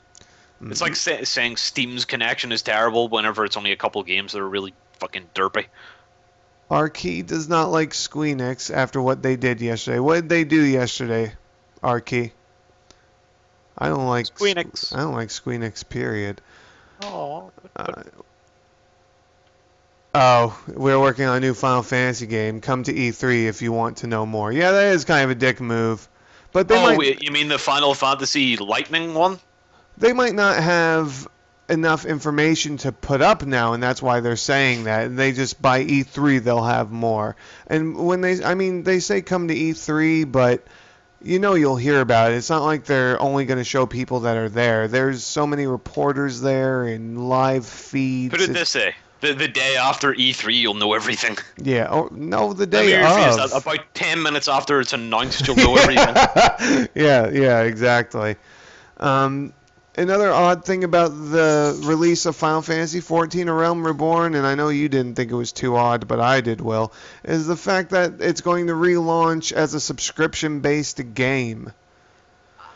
It's like mm-hmm. saying Steam's connection is terrible whenever it's only a couple games that are really fucking derpy. Arkey does not like Squeenix after what they did yesterday. What did they do yesterday, Arkey? I don't like Squeenix. I don't like Squeenix. Period. Oh. Uh, oh, we're working on a new Final Fantasy game. Come to E3 if you want to know more. Yeah, that is kind of a dick move, but Wait, you mean the Final Fantasy Lightning one? they might not have enough information to put up now, and that's why they're saying that. And they just by E3 they'll have more. And when they say come to E3, but you'll hear about it. It's not like they're only going to show people that are there. There's so many reporters there and live feeds. Put it this way. The day after E3, you'll know everything. Yeah. Oh, no, the Let me day rephrase of. that. About 10 minutes after it's announced, you'll know everything. Yeah, exactly. Another odd thing about the release of Final Fantasy XIV: A Realm Reborn, and I know you didn't think it was too odd, but I did, Will, is the fact that it's going to relaunch as a subscription-based game.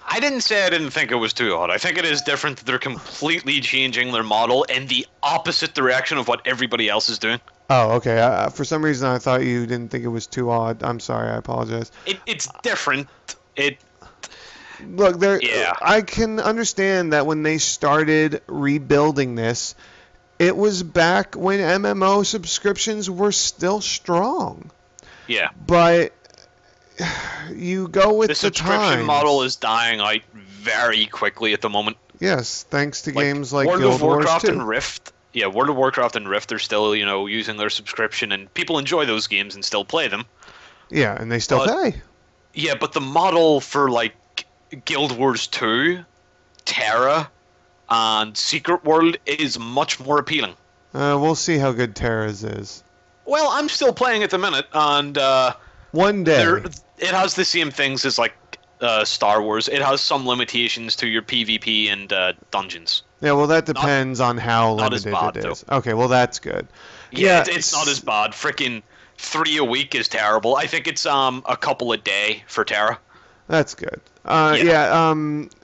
I didn't say I didn't think it was too odd. I think it is different that they're completely changing their model in the opposite direction of what everybody else is doing. Oh, okay. For some reason, I thought you didn't think it was too odd. I'm sorry. I apologize. It's different. Look, Yeah. I can understand that when they started rebuilding this, it was back when MMO subscriptions were still strong. Yeah. But you go with The subscription times. model is dying out very quickly at the moment. Yes, thanks to games like World Guild of Warcraft Wars 2. and Rift. Yeah, World of Warcraft and Rift are still, using their subscription, and people enjoy those games and still play them. Yeah, and they still pay. Yeah, but the model for like Guild Wars 2, Terra, and Secret World is much more appealing. We'll see how good Terra's is. Well, I'm still playing at the minute, and One day. it has the same things as like Star Wars. It has some limitations to your PvP and dungeons. Yeah, well, that depends on how not as limited bad, it is. Okay, well, that's good. Yeah, it's not as bad. Freaking 3 a week is terrible. I think it's a couple a day for Terra. That's good.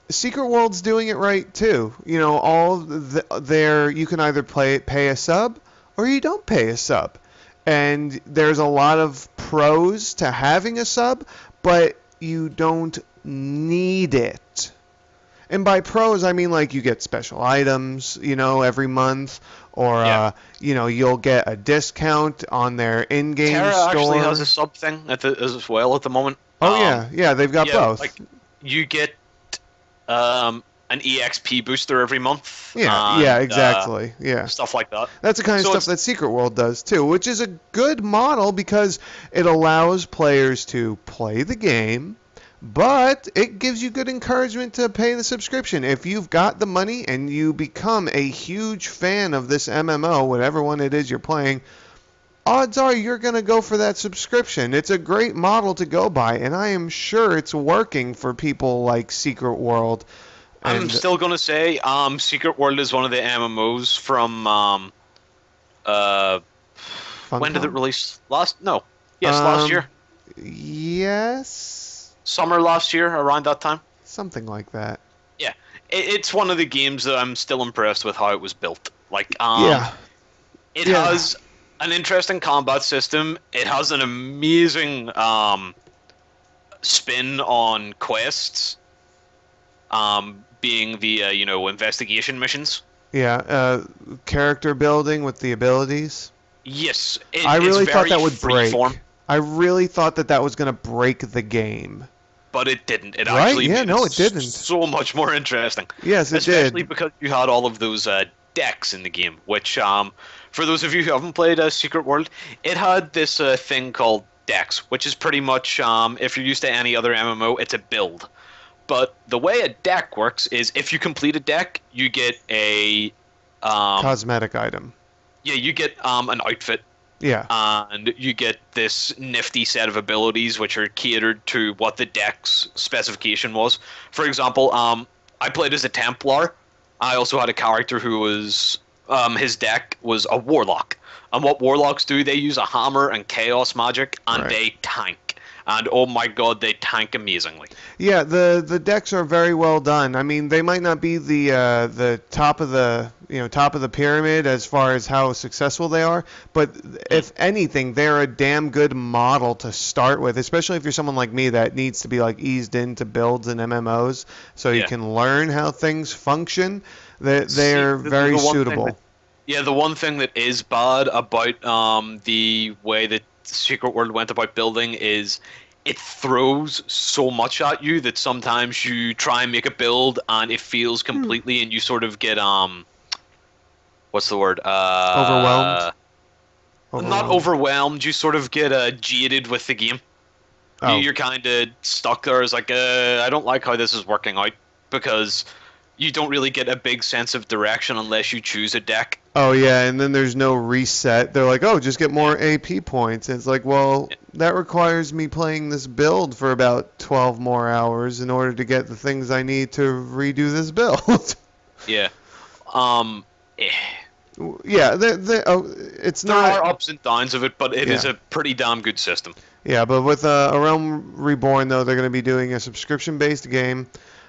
Secret World's doing it right too. You can either pay a sub or you don't pay a sub. And there's a lot of pros to having a sub, but you don't need it. And by pros, I mean like you get special items, every month, or you'll get a discount on their in-game Terra store. actually has a sub thing as well at the moment. Oh yeah, they've got both. Like you get an EXP booster every month. Yeah, exactly. Yeah. Stuff like that. That's the kind of stuff that Secret World does too, which is a good model because it allows players to play the game, but it gives you good encouragement to pay the subscription. If you've got the money and you become a huge fan of this MMO, whatever one it is you're playing, odds are you're going to go for that subscription. It's a great model to go by, and I am sure it's working for people like Secret World. I'm still going to say Secret World is one of the MMOs from when did it release? Last year. Yes. Summer last year, around that time. Something like that. Yeah. It's one of the games that I'm still impressed with how it was built. Like it has an interesting combat system. It has an amazing spin on quests, being the investigation missions. Yeah, character building with the abilities. Yes, I really it's thought very that would break. freeform. I really thought that was going to break the game. but it didn't. It Right? actually Yeah, made it no, it didn't. so much more interesting. Yes, it Especially did. because you had all of those decks in the game, which, for those of you who haven't played Secret World, it had this thing called decks, which is pretty much, if you're used to any other MMO, it's a build. But the way a deck works is if you complete a deck, you get a, Cosmetic item. yeah, you get an outfit, Yeah. and you get this nifty set of abilities which are catered to what the deck's specification was. For example, I played as a Templar. I also had a character who was his deck was a Warlock. And what Warlocks do, they use a hammer and chaos magic, and Right. they tank. And oh my god, they tank amazingly. Yeah, the decks are very well done. I mean, they might not be the top of the top of the pyramid as far as how successful they are, but if anything, they're a damn good model to start with, especially if you're someone like me that needs to be like eased into builds and MMOs, so you Yeah. can learn how things function. They're See, very the one thing suitable. yeah, the one thing that is bad about the way that Secret World went about building is it throws so much at you that sometimes you try and make a build and it fails completely and you sort of get what's the word? Overwhelmed. Not overwhelmed, you sort of get jaded with the game. Oh. You're kind of stuck there as like I don't like how this is working out because you don't really get a big sense of direction unless you choose a deck. Oh yeah, and then there's no reset. They're like, oh, just get more AP points. And it's like, well, that requires me playing this build for about 12 more hours in order to get the things I need to redo this build. Yeah. Eh. Yeah, it's There not. are ups and downs of it, but it is Yeah. a pretty damn good system. Yeah, but with A Realm Reborn, though, they're going to be doing a subscription-based game.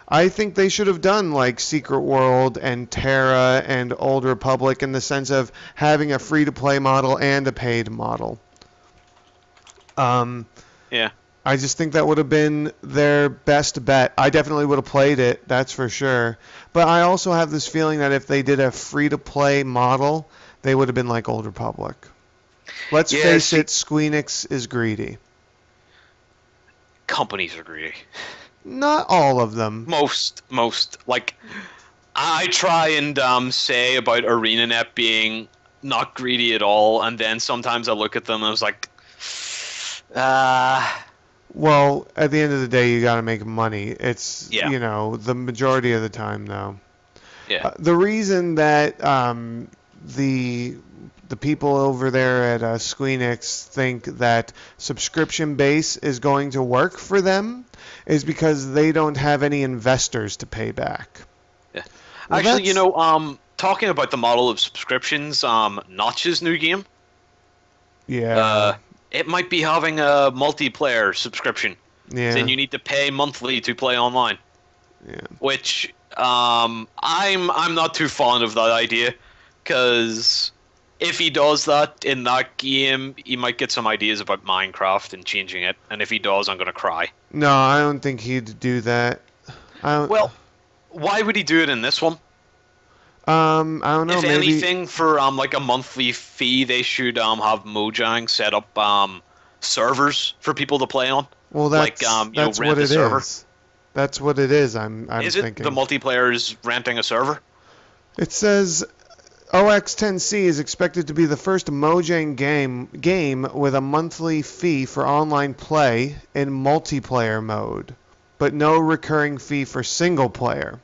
I think they should have done like Secret World and Terra and Old Republic in the sense of having a free-to-play model and a paid model. Yeah. I just think that would have been their best bet. I definitely would have played it, that's for sure. But I also have this feeling that if they did a free-to-play model, they would have been like Old Republic. Let's Yeah, face see- it, Squeenix is greedy. Companies are greedy. Not all of them. Most. Like, I try and say about ArenaNet being not greedy at all, and then sometimes I look at them and I was like, Well, at the end of the day, you got to make money. It's, Yeah. the majority of the time, though. yeah. The reason that the people over there at Squeenix think that subscription base is going to work for them is because they don't have any investors to pay back. Yeah. Well, Actually, that's- talking about the model of subscriptions, Notch's new game, Yeah. it might be having a multiplayer subscription. Yeah. Then you need to pay monthly to play online. Yeah. Which I'm not too fond of that idea, because if he does that in that game, he might get some ideas about Minecraft and changing it. And if he does, I'm gonna cry. No, I don't think he'd do that. Well, why would he do it in this one? I don't know. If Maybe. anything, for like a monthly fee, they should have Mojang set up servers for people to play on. Well, that's rent what a it server. is. That's what it is. I'm Is it thinking. the multiplayer is renting a server? It says OX10C is expected to be the first Mojang game with a monthly fee for online play in multiplayer mode, but no recurring fee for single player.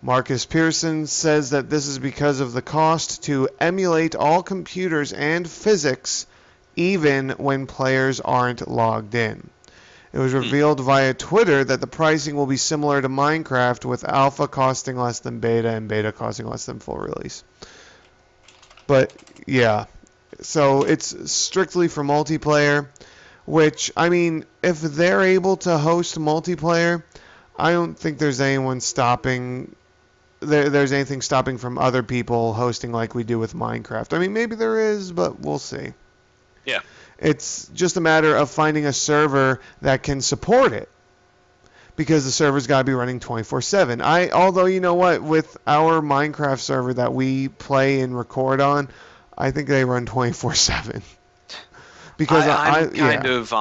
Marcus Pearson says that this is because of the cost to emulate all computers and physics, even when players aren't logged in. It was revealed via Twitter that the pricing will be similar to Minecraft, with alpha costing less than beta and beta costing less than full release. But yeah, so it's strictly for multiplayer, which, I mean, if they're able to host multiplayer, I don't think there's anyone stopping. There's anything stopping from other people hosting like we do with Minecraft. I mean, maybe there is, but we'll see. Yeah. It's just a matter of finding a server that can support it, because the server's got to be running 24/7. Although, you know what, with our Minecraft server that we play and record on, I think they run 24/7. Because I'm kind yeah. of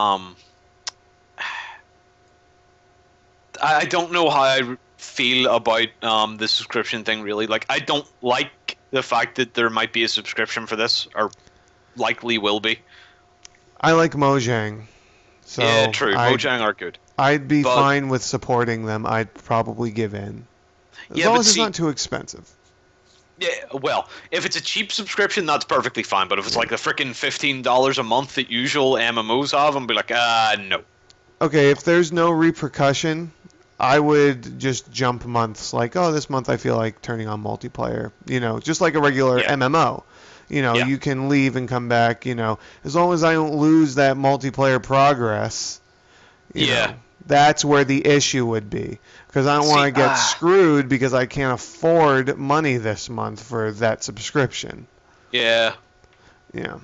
I don't know how I feel about the subscription thing really. Like I don't like the fact that there might be a subscription for this, or likely will be. I like Mojang, Yeah, so true. Mojang are good. I'd be But fine with supporting them. I'd probably give in. As yeah, long but as it's see, not too expensive. yeah, well, if it's a cheap subscription, that's perfectly fine. But if it's Yeah. like the freaking $15 a month that usual MMOs have, I'm be like, no. Okay, if there's no repercussion, I would just jump months. Like, oh, this month I feel like turning on multiplayer. Just like a regular Yeah, MMO. yeah, You can leave and come back. As long as I don't lose that multiplayer progress. You yeah. know, that's where the issue would be. Because I don't want See, to get screwed because I can't afford money this month for that subscription. yeah. Yeah.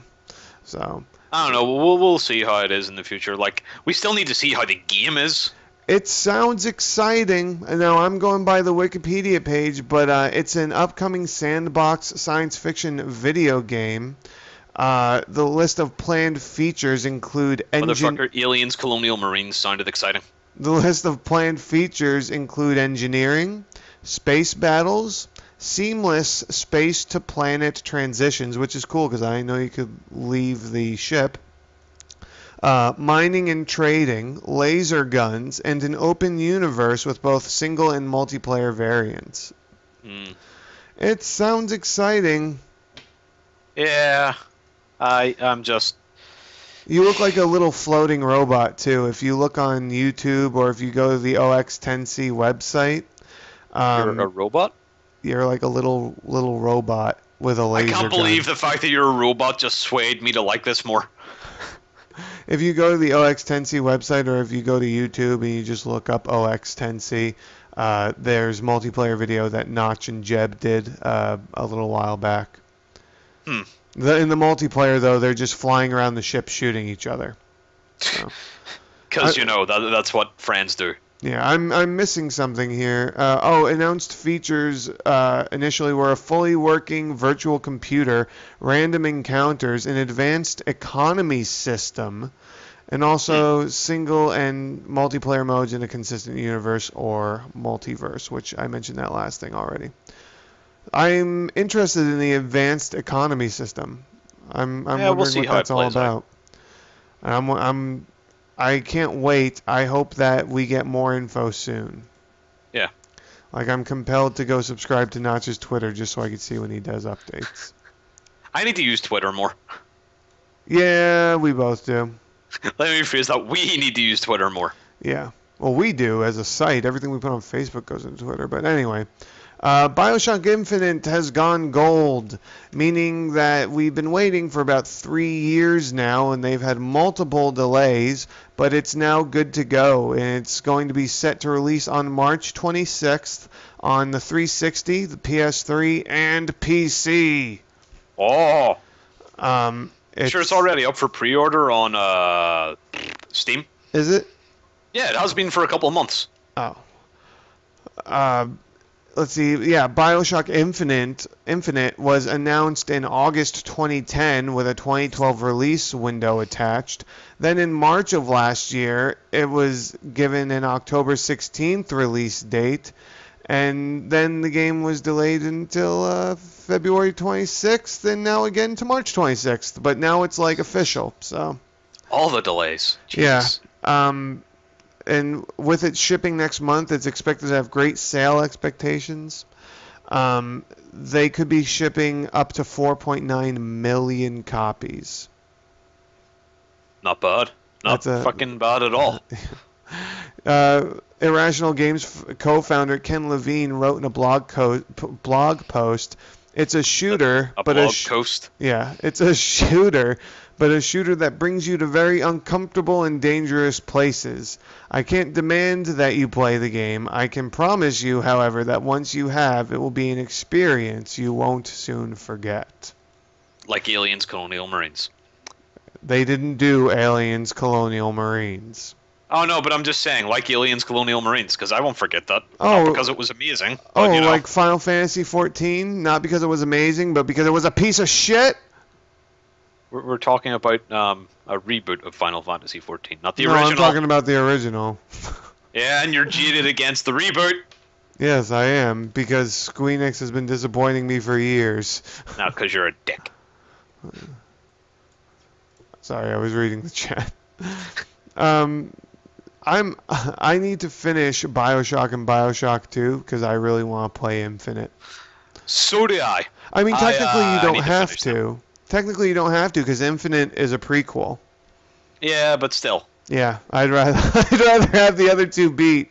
So I don't know. We'll see how it is in the future. Like, we still need to see how the game is. it sounds exciting. Now I'm going by the Wikipedia page, but it's an upcoming sandbox science fiction video game. The list of planned features include Motherfucker, aliens, colonial marines sounded exciting. The list of planned features include engineering, space battles, seamless space-to-planet transitions, which is cool because I know you could leave the ship, mining and trading, laser guns, and an open universe with both single and multiplayer variants. Mm. It sounds exciting. Yeah, I'm just. You look like a little floating robot, too. If you look on YouTube or if you go to the OX10C website, You're a robot? you're like a little robot with a I laser can't gun. believe the fact that you're a robot just swayed me to like this more. If you go to the OX10C website or if you go to YouTube and you just look up OX10C, there's multiplayer video that Notch and Jeb did a little while back. Hmm. In the multiplayer, though, they're just flying around the ship shooting each other. So. Because, that's what friends do. Yeah, I'm missing something here. Announced features initially were a fully working virtual computer, random encounters, an advanced economy system, and also single and multiplayer modes in a consistent universe or multiverse, which I mentioned that last thing already. I'm interested in the advanced economy system. I'm we'll wondering see what how it that's all plays out. about. I can't wait. I hope that we get more info soon. Yeah. Like I'm compelled to go subscribe to Notch's Twitter just so I can see when he does updates. I need to use Twitter more. Yeah, we both do. Let me rephrase that. We need to use Twitter more. Yeah. Well, we do as a site. Everything we put on Facebook goes into Twitter. But anyway, Bioshock Infinite has gone gold, meaning that we've been waiting for about 3 years now, and they've had multiple delays, but it's now good to go, and it's going to be set to release on March 26th on the 360, the PS3, and PC. Oh. It's, Sure, it's already up for pre-order on Steam. Is it? Yeah, it has been for a couple of months. Oh. Let's see. Yeah, Bioshock Infinite was announced in August 2010 with a 2012 release window attached. Then in March of last year, it was given an October 16th release date. And then the game was delayed until February 26th, and now again to March 26th. But now it's like official. So. All the delays. Jesus. Yeah. And with it shipping next month, it's expected to have great sale expectations. They could be shipping up to 4.9 million copies. Not bad. Not fucking bad at all. Irrational Games co-founder Ken Levine wrote in a blog post, "It's a shooter, but blog post. Yeah, it's a shooter, but a shooter that brings you to very uncomfortable and dangerous places. I can't demand that you play the game. I can promise you, however, that once you have, it will be an experience you won't soon forget." Like Aliens, Colonial Marines. They didn't do Aliens, Colonial Marines. Oh, no, but I'm just saying, like Aliens, Colonial Marines, because I won't forget that. Oh, not because it was amazing. But, like Final Fantasy XIV? Not because it was amazing, but because it was a piece of shit? We're talking about a reboot of Final Fantasy XIV, not the No, original. I'm talking about the original. Yeah, and you're jaded against the reboot. Yes, I am, because Squeenix has been disappointing me for years. No, because you're a dick. Sorry, I was reading the chat. Um, I need to finish BioShock and BioShock 2 because I really want to play Infinite. So do I. I mean, technically you I don't need to have finish them. to. Technically you don't have to because Infinite is a prequel. Yeah, but still. Yeah, I'd rather I'd rather have the other two beat.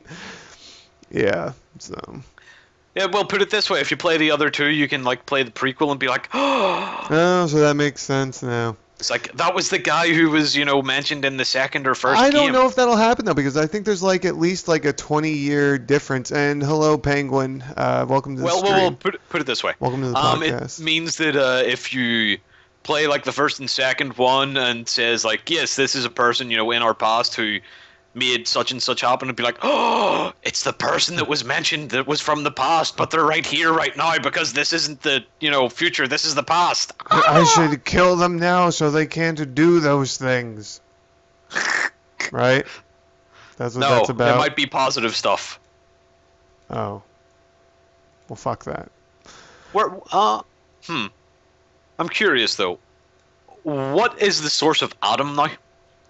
Yeah, so. Yeah, well, put it this way: if you play the other two, you can like play the prequel and be like, "Oh." Oh, so that makes sense now. It's like that was the guy who was, mentioned in the second or first I game. don't know if that'll happen though because I think there's like at least like a 20-year difference. And hello, Penguin. Welcome to the stream. Well, put it this way. Welcome to the podcast. It means that if you play like the first and second one and says like, yes, this is a person, in our past who made such and such happen, and be like, oh, it's the person that was mentioned that was from the past, but they're right here right now because this isn't the future, this is the past. I should kill them now so they can't do those things. Right? That's what that's about. It might be positive stuff. Oh. Well, fuck that. I'm curious though. What is the source of Adam now?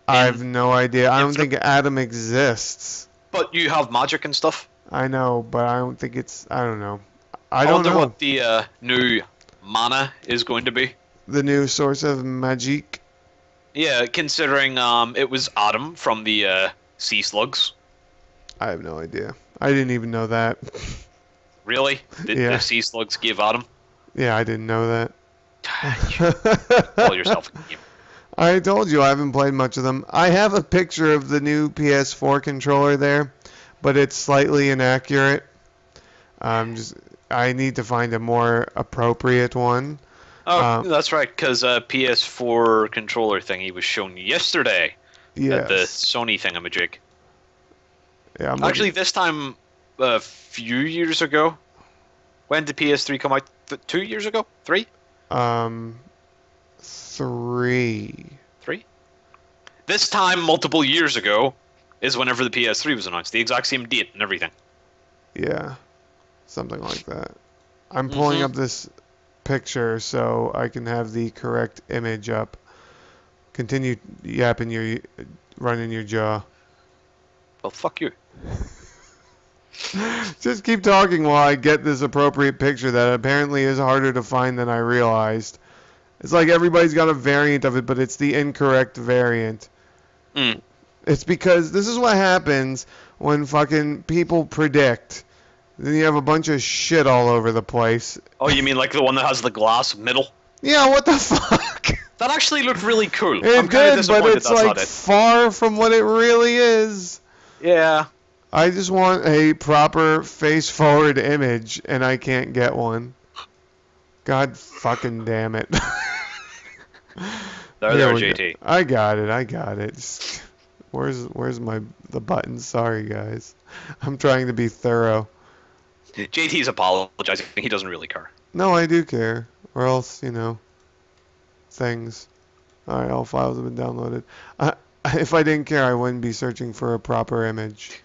I have no idea. I don't think Adam exists. But you have magic and stuff. I know, but I don't think it's. I don't know. I wonder don't know what the new mana is going to be. The new source of magic. Yeah, considering it was Adam from the sea slugs. I have no idea. I didn't even know that. Really? Did the sea slugs give Adam? Yeah, I didn't know that. Call yourself a game. I told you I haven't played much of them. I have a picture of the new PS4 controller there, but it's slightly inaccurate. I need to find a more appropriate one. Oh, that's right, because PS4 controller thingy was shown yesterday at the Sony thingamajig. Yeah, actually, this time a few years ago. When did PS3 come out? 2 years ago? 3? 3. 3? This time, multiple years ago, is whenever the PS3 was announced. The exact same date and everything. Yeah, something like that. I'm pulling up this picture so I can have the correct image up. Continue running your jaw. Well, fuck you. Just keep talking while I get this appropriate picture that apparently is harder to find than I realized. It's like everybody's got a variant of it, but it's the incorrect variant. It's because this is what happens when fucking people predict. Then you have a bunch of shit all over the place. Oh, you mean like the one that has the glass middle? Yeah, what the fuck? That actually looked really cool. It did, but it's like far from what it really is. Yeah. I just want a proper face-forward image, and I can't get one. God fucking damn it. there, JT. I got it. Just, where's the button? Sorry, guys. I'm trying to be thorough. JT's apologizing. He doesn't really care. No, I do care. Or else, things. Alright, all files have been downloaded. If I didn't care, I wouldn't be searching for a proper image.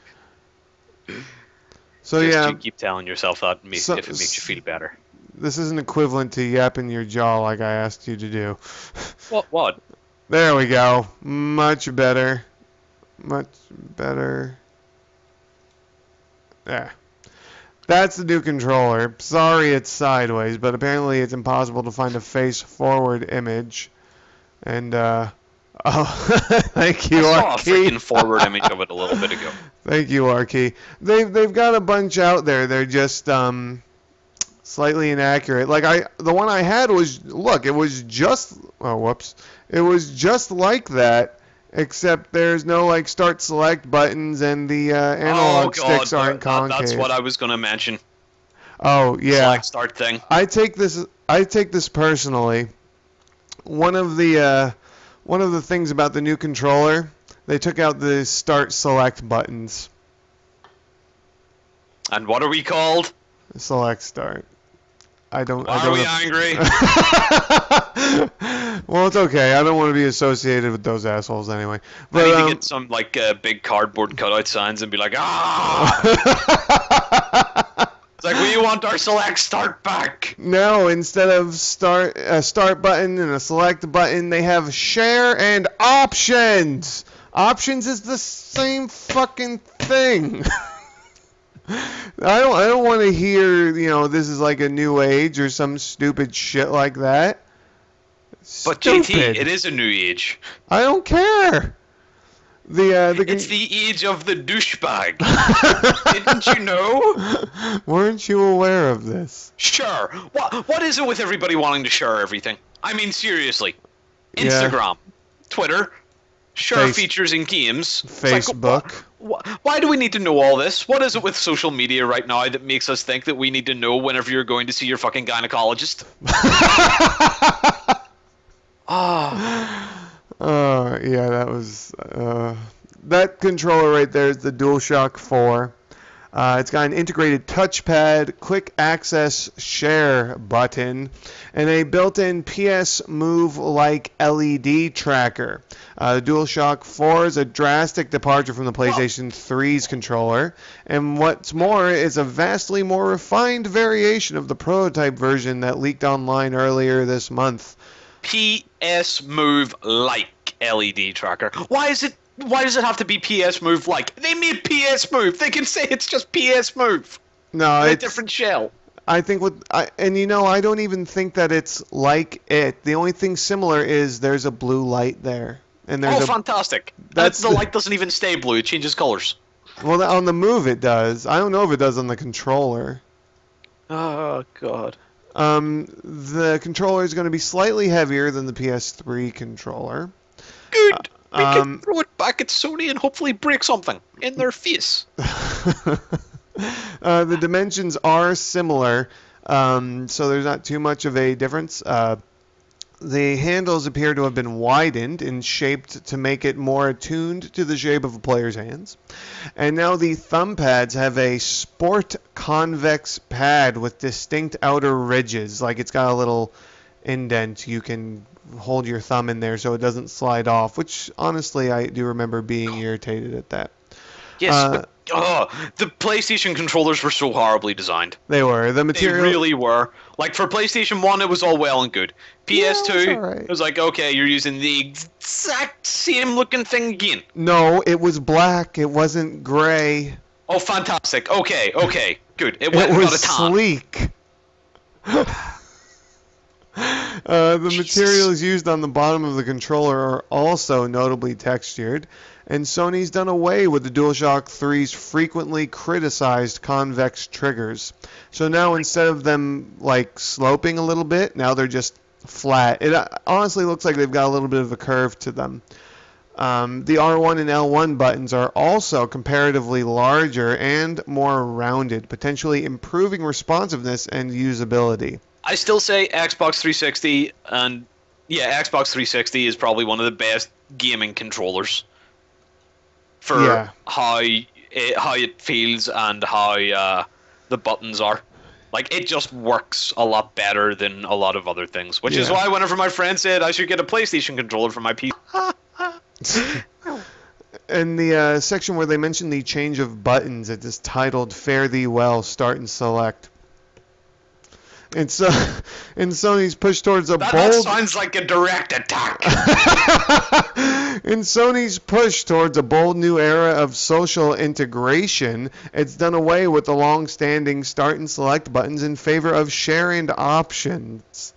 So you keep telling yourself that if it makes you feel better. This isn't equivalent to yapping your jaw like I asked you to do. What? There we go. Much better. Much better. There. That's the new controller. Sorry it's sideways, but apparently it's impossible to find a face-forward image. And, thank you, I saw a Arky. freaking forward image of it a little bit ago. Thank you, Arky. They've got a bunch out there. They're just slightly inaccurate. Like the one I had was it was just it was just like that, except there's no like start select buttons and the analog sticks aren't concave. That's what I was gonna mention. Oh yeah. Select start thing. I take this personally. One of the things about the new controller, they took out the start select buttons. And what are we called? Select start. I Why are don't. we angry? Well, it's okay. I don't want to be associated with those assholes anyway. I But need to get some like big cardboard cutout signs and be like, ah! It's like we want our select start back. No, instead of a start button and a select button, they have share and options. Options is the same fucking thing. I don't want to hear, this is like a new age or some stupid shit like that. But Stupid. JT, it is a new age. I don't care. It's the age of the douchebag. Didn't you know? Weren't you aware of this? Sure. What is it with everybody wanting to share everything? I mean, seriously. Instagram, Twitter, share features in games. Facebook. Why do we need to know all this? What is it with social media right now that makes us think that we need to know whenever you're going to see your fucking gynecologist? Yeah, that was that controller right there is the DualShock 4. It's got an integrated touchpad, quick access share button, and a built-in PS Move-like LED tracker. The DualShock 4 is a drastic departure from the PlayStation 3's controller, and what's more, is a vastly more refined variation of the prototype version that leaked online earlier this month. PS Move like LED tracker. Why does it have to be PS Move like? They made PS Move. They can say it's just PS Move. No, it's a different shell. I think I don't even think that it's like it. The only thing similar is there's a blue light there. And there's fantastic. The light doesn't even stay blue, it changes colors. Well, on the Move it does. I don't know if it does on the controller. Oh god. The controller is going to be slightly heavier than the PS3 controller. Good. We can throw it back at Sony and hopefully break something in their face. The dimensions are similar, so there's not too much of a difference. The handles appear to have been widened and shaped to make it more attuned to the shape of a player's hands. And now the thumb pads have a sport convex pad with distinct outer ridges. Like it's got a little indent. You can hold your thumb in there so it doesn't slide off, which honestly I do remember being irritated at that. Yes, the PlayStation controllers were so horribly designed. They were. The material... They really were. Like, for PlayStation 1, it was all well and good. PS2, it was like, okay, you're using the exact same looking thing again. No, it was black. It wasn't gray. Oh, fantastic. Okay, good. It went was got a tan. Sleek. The materials used on the bottom of the controller are also notably textured, and Sony's done away with the DualShock 3's frequently criticized convex triggers. So now instead of them like sloping a little bit, now they're just flat. It honestly looks like they've got a little bit of a curve to them. The R1 and L1 buttons are also comparatively larger and more rounded, potentially improving responsiveness and usability. I still say Xbox 360, and Xbox 360 is probably one of the best gaming controllers for how it feels and how the buttons are. Like, it just works a lot better than a lot of other things, which is why whenever my friend said I should get a PlayStation controller for my PC. In the section where they mention the change of buttons, it is titled "Fare Thee Well, Start and Select." And so, in Sony's push towards a bold... That sounds like a direct attack. In Sony's push towards a bold new era of social integration, it's done away with the long-standing start and select buttons in favor of share and options.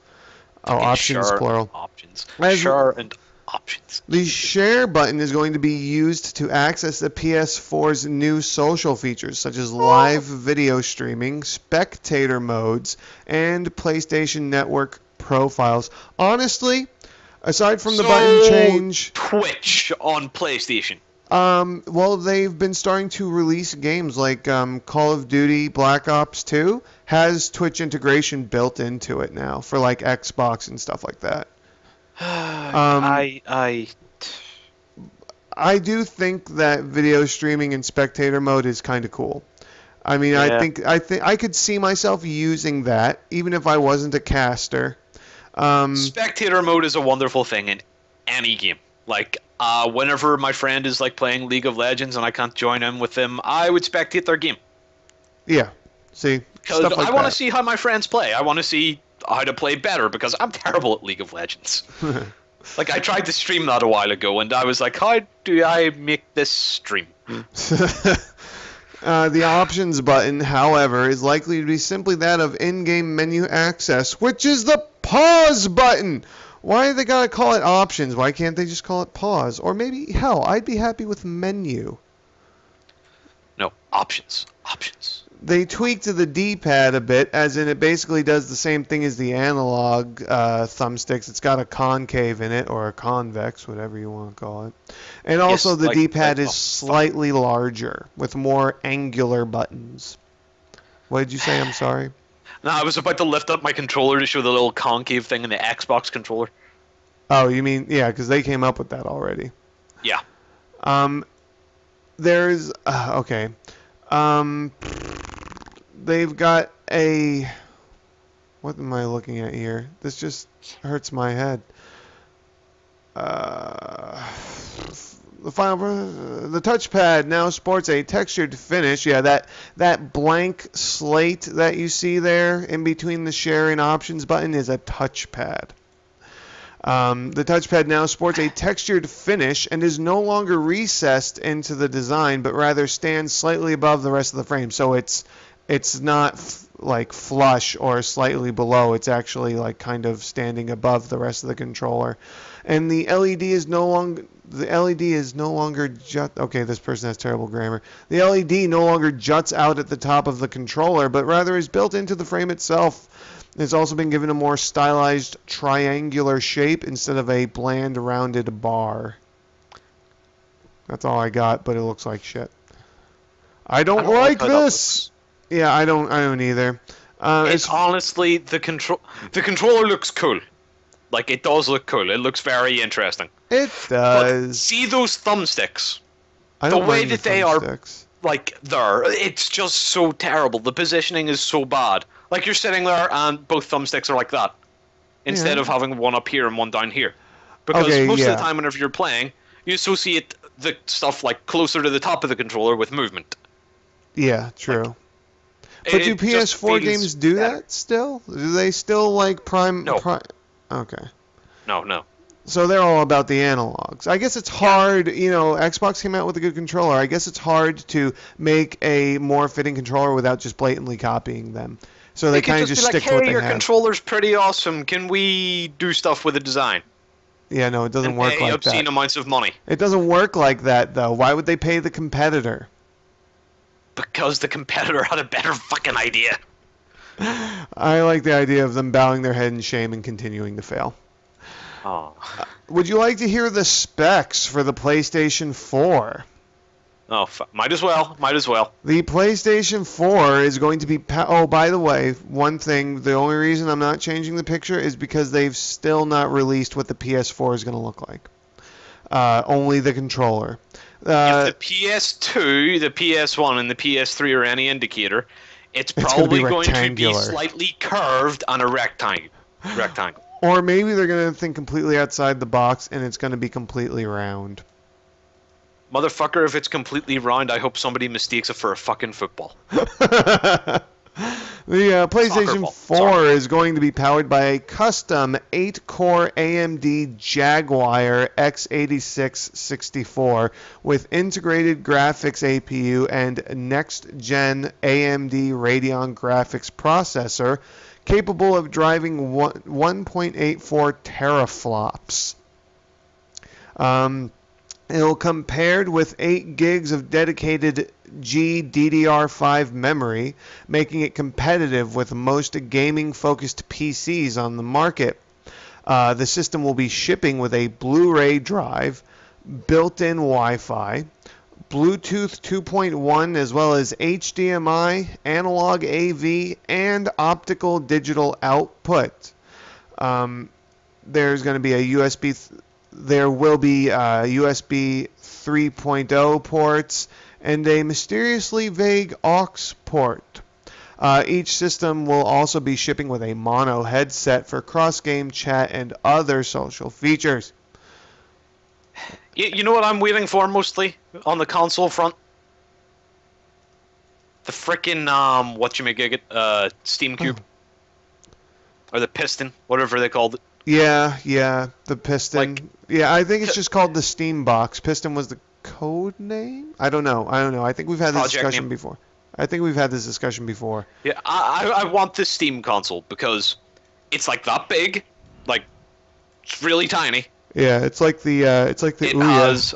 Oh, options plural. Options. Share and options. The share button is going to be used to access the PS4's new social features, such as live video streaming, spectator modes, and PlayStation Network profiles. Honestly, aside from the button change... Twitch on PlayStation. Well, they've been starting to release games like Call of Duty Black Ops 2 has Twitch integration built into it now for like Xbox and stuff like that. I do think that video streaming in spectator mode is kind of cool. I mean, Yeah. I think I could see myself using that even if I wasn't a caster. Spectator mode is a wonderful thing in any game. Like, whenever my friend is like playing League of Legends and I can't join in with them, I would spectate their game Yeah. See, because stuff like I want to that. see how my friends play. I want to see how to play better because I'm terrible at League of Legends. Like, I tried to stream that a while ago, and I was like, how do I make this stream? The options button, however, is likely to be simply that of in-game menu access, which is the pause button. Why do they gotta call it options? Why can't they just call it pause? Or maybe, hell, I'd be happy with menu. No, options. Options. They tweaked the D-pad a bit, as in it basically does the same thing as the analog thumbsticks. It's got a concave in it, or a convex, whatever you want to call it. And also Yes, the like, D-pad like, is slightly larger, with more angular buttons. What did you say? I'm sorry. No, I was about to lift up my controller to show the little concave thing in the Xbox controller. Oh, you mean, yeah, because they came up with that already. Yeah. There's, okay. They've got a, what am I looking at here? This just hurts my head. The touchpad now sports a textured finish. Yeah, that blank slate that you see there in between the share and options button is a touchpad. The touchpad now sports a textured finish and is no longer recessed into the design, but rather stands slightly above the rest of the frame. So it's not like flush or slightly below. It's actually like kind of standing above the rest of the controller. And the LED is no longer okay, this person has terrible grammar. The LED no longer juts out at the top of the controller, but rather is built into the frame itself. It's also been given a more stylized triangular shape instead of a bland rounded bar. That's all I got, but it looks like shit. I don't like this. Yeah, I don't either. It's honestly the controller looks cool. Like, it does look cool. It looks very interesting. It But does. see those thumbsticks? I don't The way mind that the they are, thumbsticks. like, there, it's just so terrible. The positioning is so bad. Like, you're sitting there and both thumbsticks are like that, instead Yeah. of having one up here and one down here. Because Okay, most yeah. of the time whenever you're playing, you associate the stuff, like, closer to the top of the controller with movement. Yeah, true. Like, But do it just PS4 feels games do better. that still? Do they still like prime? No. Okay. No. So they're all about the analogs. I guess it's hard, Xbox came out with a good controller. I guess it's hard to make a more fitting controller without just blatantly copying them. So they kind of just be stick like, to what hey, they your have. controller's pretty awesome. Can we do stuff with the design? Yeah, no, it doesn't And work pay like obscene that. amounts of money. It doesn't work like that, though. Why would they pay the competitor? Because the competitor had a better fucking idea. I like the idea of them bowing their head in shame and continuing to fail. Oh. Would you like to hear the specs for the PlayStation 4? Oh, might as well. The PlayStation 4 is going to be... oh, by the way, one thing, the only reason I'm not changing the picture is because they've still not released what the PS4 is going to look like. Only the controller. If the PS2, the PS1, and the PS3 are any indicator, it's probably going to be rectangular. slightly curved on a rectangle. Or maybe they're going to think completely outside the box and it's going to be completely round. Motherfucker, if it's completely round, I hope somebody mistakes it for a fucking football. The PlayStation ball. 4 Sorry. is going to be powered by a custom 8-core AMD Jaguar x86-64 with integrated graphics APU and next-gen AMD Radeon graphics processor capable of driving 1.84 teraflops. It'll come paired with 8 gigs of dedicated GDDR5 memory, making it competitive with most gaming-focused PCs on the market. The system will be shipping with a Blu-ray drive, built-in Wi-Fi, Bluetooth 2.1, as well as HDMI, analog AV, and optical digital output. There's going to be a USB... there will be USB 3.0 ports, and a mysteriously vague aux port. Each system will also be shipping with a mono headset for cross-game chat and other social features. You know what I'm waiting for mostly on the console front? The frickin' whatchamacallit, Steam Cube. Or the Piston, whatever they called it. Yeah, the Piston. Like, yeah, I think it's just called the Steam Box. Piston was the code name? I don't know. I think we've had this discussion before. Yeah, I want this Steam console because it's like that big, like it's really tiny. Yeah, it's like the Ouya.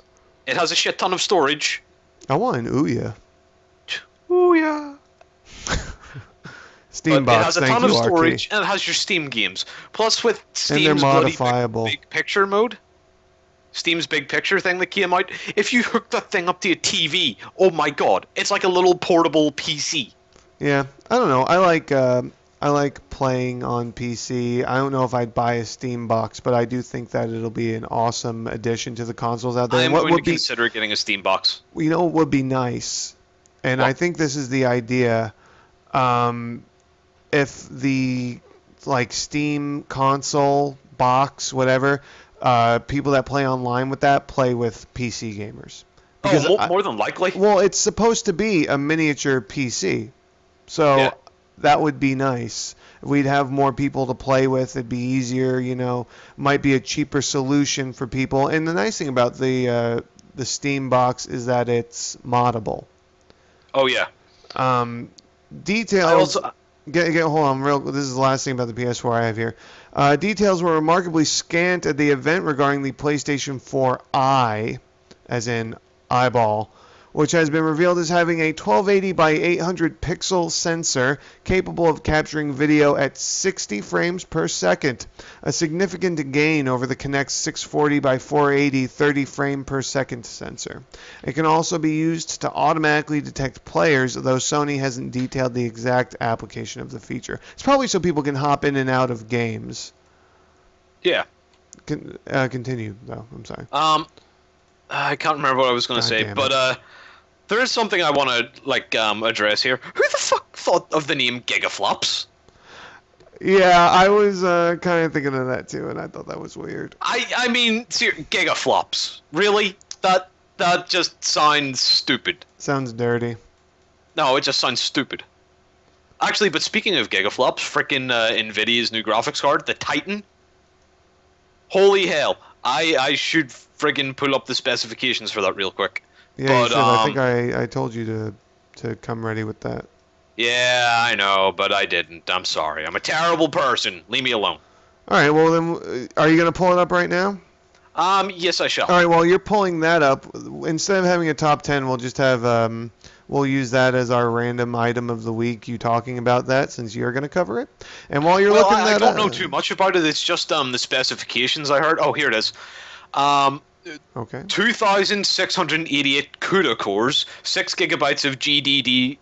It has a shit ton of storage. I want an Ouya. Ouya. Steam But Box. it has a Thank ton you, of RT. storage and it has your Steam games. Plus with And they're Steam's bloody modifiable. big picture mode. Steam's big picture thing that came out. If you hook that thing up to a TV, oh my god, it's like a little portable PC. Yeah, I don't know. I like playing on PC. I don't know if I'd buy a Steam Box, but I do think that it'll be an awesome addition to the consoles out there. I am And what going to would be, consider getting a Steam box. you know, what would be nice, and What? I think this is the idea. If the like Steam console box, whatever, people that play online with that play with PC gamers. Because More than likely. well, it's supposed to be a miniature PC, so Yeah. that would be nice. We'd have more people to play with. It'd be easier, you know. Might be a cheaper solution for people. And the nice thing about the Steam box is that it's moddable. Oh yeah. Details. Hold on, this is the last thing about the PS4 I have here. Details were remarkably scant at the event regarding the PlayStation 4i, as in eyeball, which has been revealed as having a 1280 by 800 pixel sensor capable of capturing video at 60 frames per second, a significant gain over the Kinect's 640 by 480 30 frame per second sensor. It can also be used to automatically detect players, though Sony hasn't detailed the exact application of the feature. It's probably so people can hop in and out of games. Yeah. Continue, though. I'm sorry. I can't remember what I was going to say, damn it. but there is something I want to address here. Who the fuck thought of the name Gigaflops? Yeah, I was kind of thinking of that too, and I thought that was weird. I mean, Gigaflops. Really? That just sounds stupid. Sounds dirty. No, it just sounds stupid. Actually, but speaking of Gigaflops, frickin' Nvidia's new graphics card, the Titan. Holy hell! I should friggin' pull up the specifications for that real quick. Yeah, But, you should. I think I told you to come ready with that. Yeah, I know, but I didn't. I'm sorry. I'm a terrible person. Leave me alone. All right. Well, then, are you gonna pull it up right now? Yes, I shall. All right. Well, you're pulling that up. Instead of having a top 10, we'll just have we'll use that as our random item of the week. You talking about that since you're gonna cover it. And while you're looking I that don't up, know too much about it. It's just the specifications I heard. Oh, here it is. Okay. 2,688 CUDA cores, 6 gigabytes of GDDR5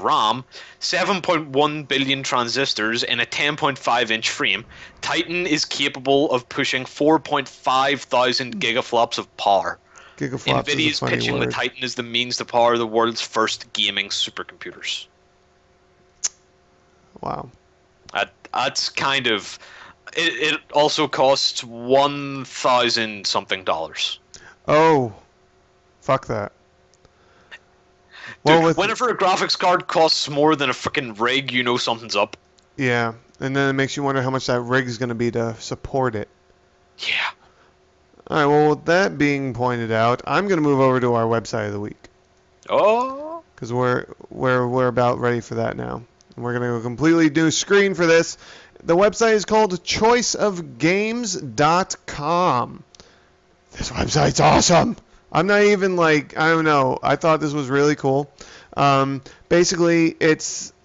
RAM, 7.1 billion transistors in a 10.5-inch frame. Titan is capable of pushing 4.5 thousand gigaflops of power. Gigaflops NVIDIA is is a funny pitching word. the Titan as the means to power the world's first gaming supercomputers. Wow. That's kind of... It also costs $1,000 something. Oh, fuck that. Dude, Well, whenever a graphics card costs more than a freaking rig, you know something's up. yeah, and then it makes you wonder how much that rig is gonna be to support it. Yeah. All right. Well, with that being pointed out, I'm gonna move over to our website of the week Oh. because we're about ready for that now. And we're gonna go completely new screen for this. The website is called choiceofgames.com. This website's awesome. I'm not even like, I don't know. I thought this was really cool. Basically,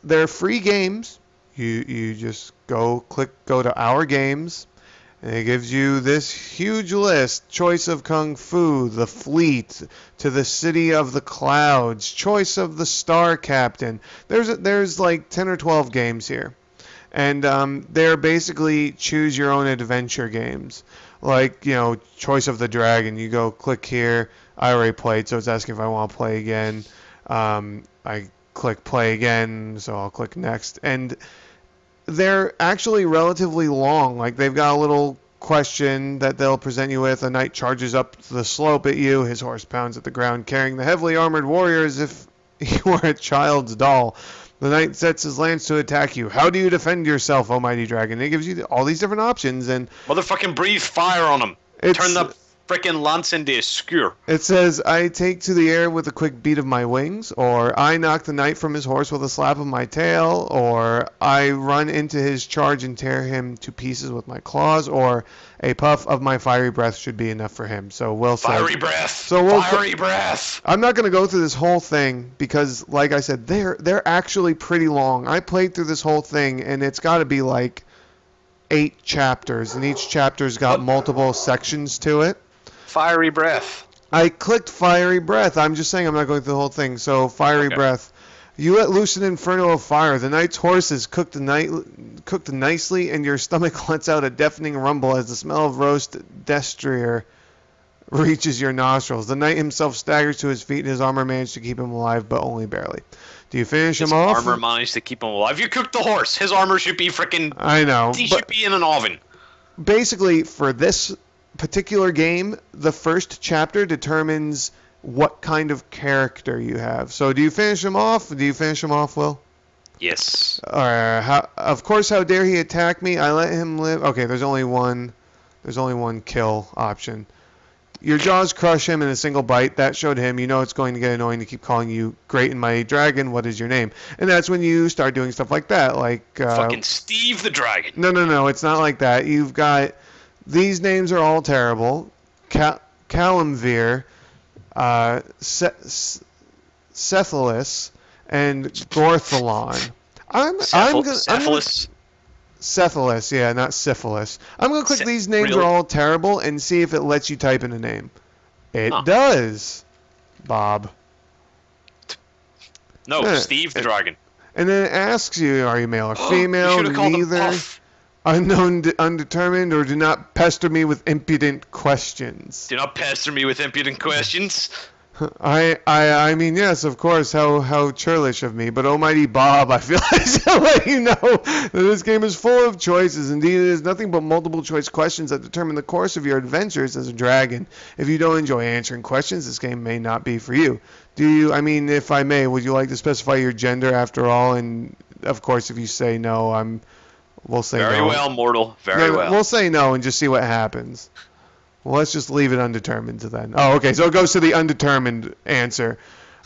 they're free games. You just go to Our Games, and it gives you this huge list. Choice of Kung Fu, The Fleet, To the City of the Clouds, Choice of the Star Captain. There's like 10 or 12 games here. And they're basically choose your own adventure games. Like, Choice of the Dragon. You go click here. I already played, so it's asking if I want to play again. I click play again, so I'll click next. And they're actually relatively long. Like they've got a little question that they'll present you with. A knight charges up the slope at you. His horse pounds at the ground, carrying the heavily armored warrior as if he were a child's doll. The knight sets his lance to attack you. How do you defend yourself, O mighty dragon? It gives you all these different options, and Motherfucking breathe fire on him. Turn the frickin' lance into a skewer. it says, I take to the air with a quick beat of my wings, or I knock the knight from his horse with a slap of my tail, or I run into his charge and tear him to pieces with my claws, or a puff of my fiery breath should be enough for him. So Will says, Fiery breath. Fiery breath. I'm not going to go through this whole thing because, like I said, they're actually pretty long. I played through this whole thing, and it's got to be like 8 chapters, and each chapter's got multiple sections to it. Fiery breath. I clicked fiery breath. I'm just saying I'm not going through the whole thing. So fiery breath. You let loose an inferno of fire. The knight's horse is cooked nicely, and your stomach lets out a deafening rumble as the smell of roast destrier reaches your nostrils. The knight himself staggers to his feet, and his armor managed to keep him alive, but only barely. Do you finish him off? His armor managed to keep him alive. You cooked the horse. His armor should be freaking. I know. He should be in an oven. Basically, for this particular game, the first chapter determines what kind of character you have. So do you finish him off? Do you finish him off, Will? Yes. Of course, how dare he attack me? I let him live. Okay, there's only one kill option. Your jaws crush him in a single bite. That showed him. You know it's going to get annoying to keep calling you Great and Mighty Dragon. What is your name? And that's when you start doing stuff like that. Like fucking Steve the Dragon. No. It's not like that. You've got... These names are all terrible. Calamvir, Cephalus, and Gorthalon. Cephalus, yeah, not syphilis. I'm going to click these names are all terrible and see if it lets you type in a name. It does. Bob. No, Steve the Dragon. And then it asks you, are you male or female? Neither. Unknown, undetermined, or do not pester me with impudent questions. Do not pester me with impudent questions. I mean, yes, of course, how churlish of me, but almighty Bob, I feel I should let you know that this game is full of choices. Indeed, it is nothing but multiple choice questions that determine the course of your adventures as a dragon. If you don't enjoy answering questions, this game may not be for you. I mean, if I may, would you like to specify your gender after all? And, of course, if you say no, we'll say no. Very well, mortal. Very well. We'll say no and just see what happens. Well, let's just leave it undetermined to then. Oh, okay. So it goes to the undetermined answer.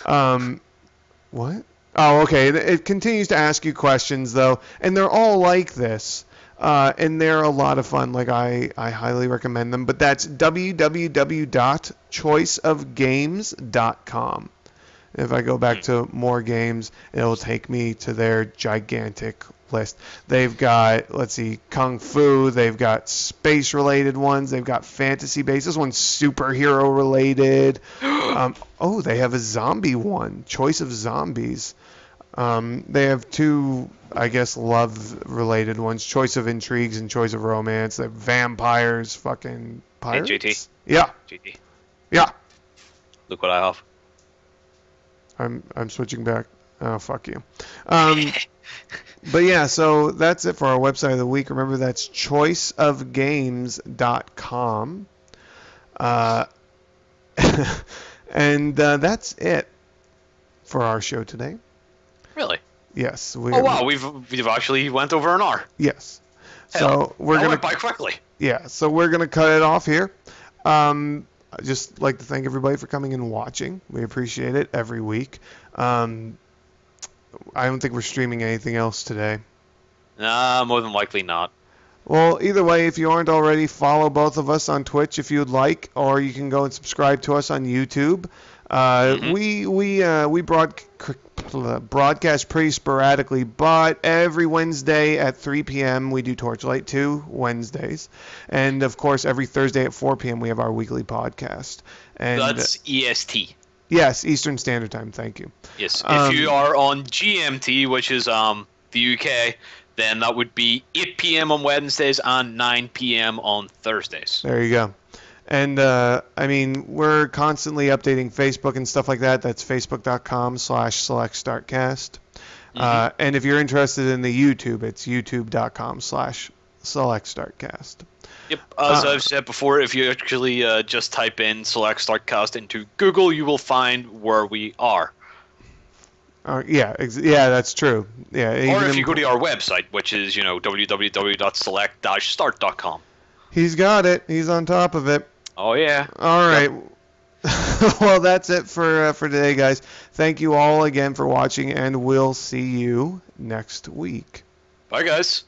What? Oh, okay. It continues to ask you questions, though, and they're all like this. And they're a lot of fun. Like, I highly recommend them. But that's www.choiceofgames.com. If I go back to more games, it'll take me to their gigantic list. They've got, let's see, Kung Fu. They've got space-related ones. They've got fantasy-based. This one's superhero-related. They have a zombie one, Choice of Zombies. They have 2, I guess, love-related ones, Choice of Intrigues and Choice of Romance. They have vampires, fucking pirates. Hey, JT. Yeah. JT. Yeah. Look what I have. I'm switching back. Oh, fuck you. But yeah, so that's it for our website of the week. Remember, that's choiceofgames.com. And that's it for our show today. Really? Yes. Oh wow, we've actually went over an hour. Yes. So we're gonna went by quickly. Yeah. So we're gonna cut it off here. I'd just like to thank everybody for coming and watching. We appreciate it every week. I don't think we're streaming anything else today. Nah, more than likely not. Well, either way, if you aren't already, follow both of us on Twitch if you'd like, or you can go and subscribe to us on YouTube. We broadcast pretty sporadically, but every Wednesday at 3 p.m. we do Torchlight 2 Wednesdays. And, of course, every Thursday at 4 p.m. we have our weekly podcast. And that's EST. Yes, Eastern Standard Time. Thank you. Yes, if you are on GMT, which is the UK, then that would be 8 p.m. on Wednesdays and 9 p.m. on Thursdays. There you go. And I mean, we're constantly updating Facebook and stuff like that. That's facebook.com/selectstartcast. And if you're interested in the YouTube, it's youtube.com/selectstartcast. Yep, as I've said before, if you actually just type in Select Startcast into Google, you will find where we are. Yeah, that's true. Yeah, or if you go to our website, which is, www.select-start.com. He's got it. He's on top of it. Oh, yeah. All right. Yep. Well, that's it for today, guys. Thank you all again for watching, and we'll see you next week. Bye, guys.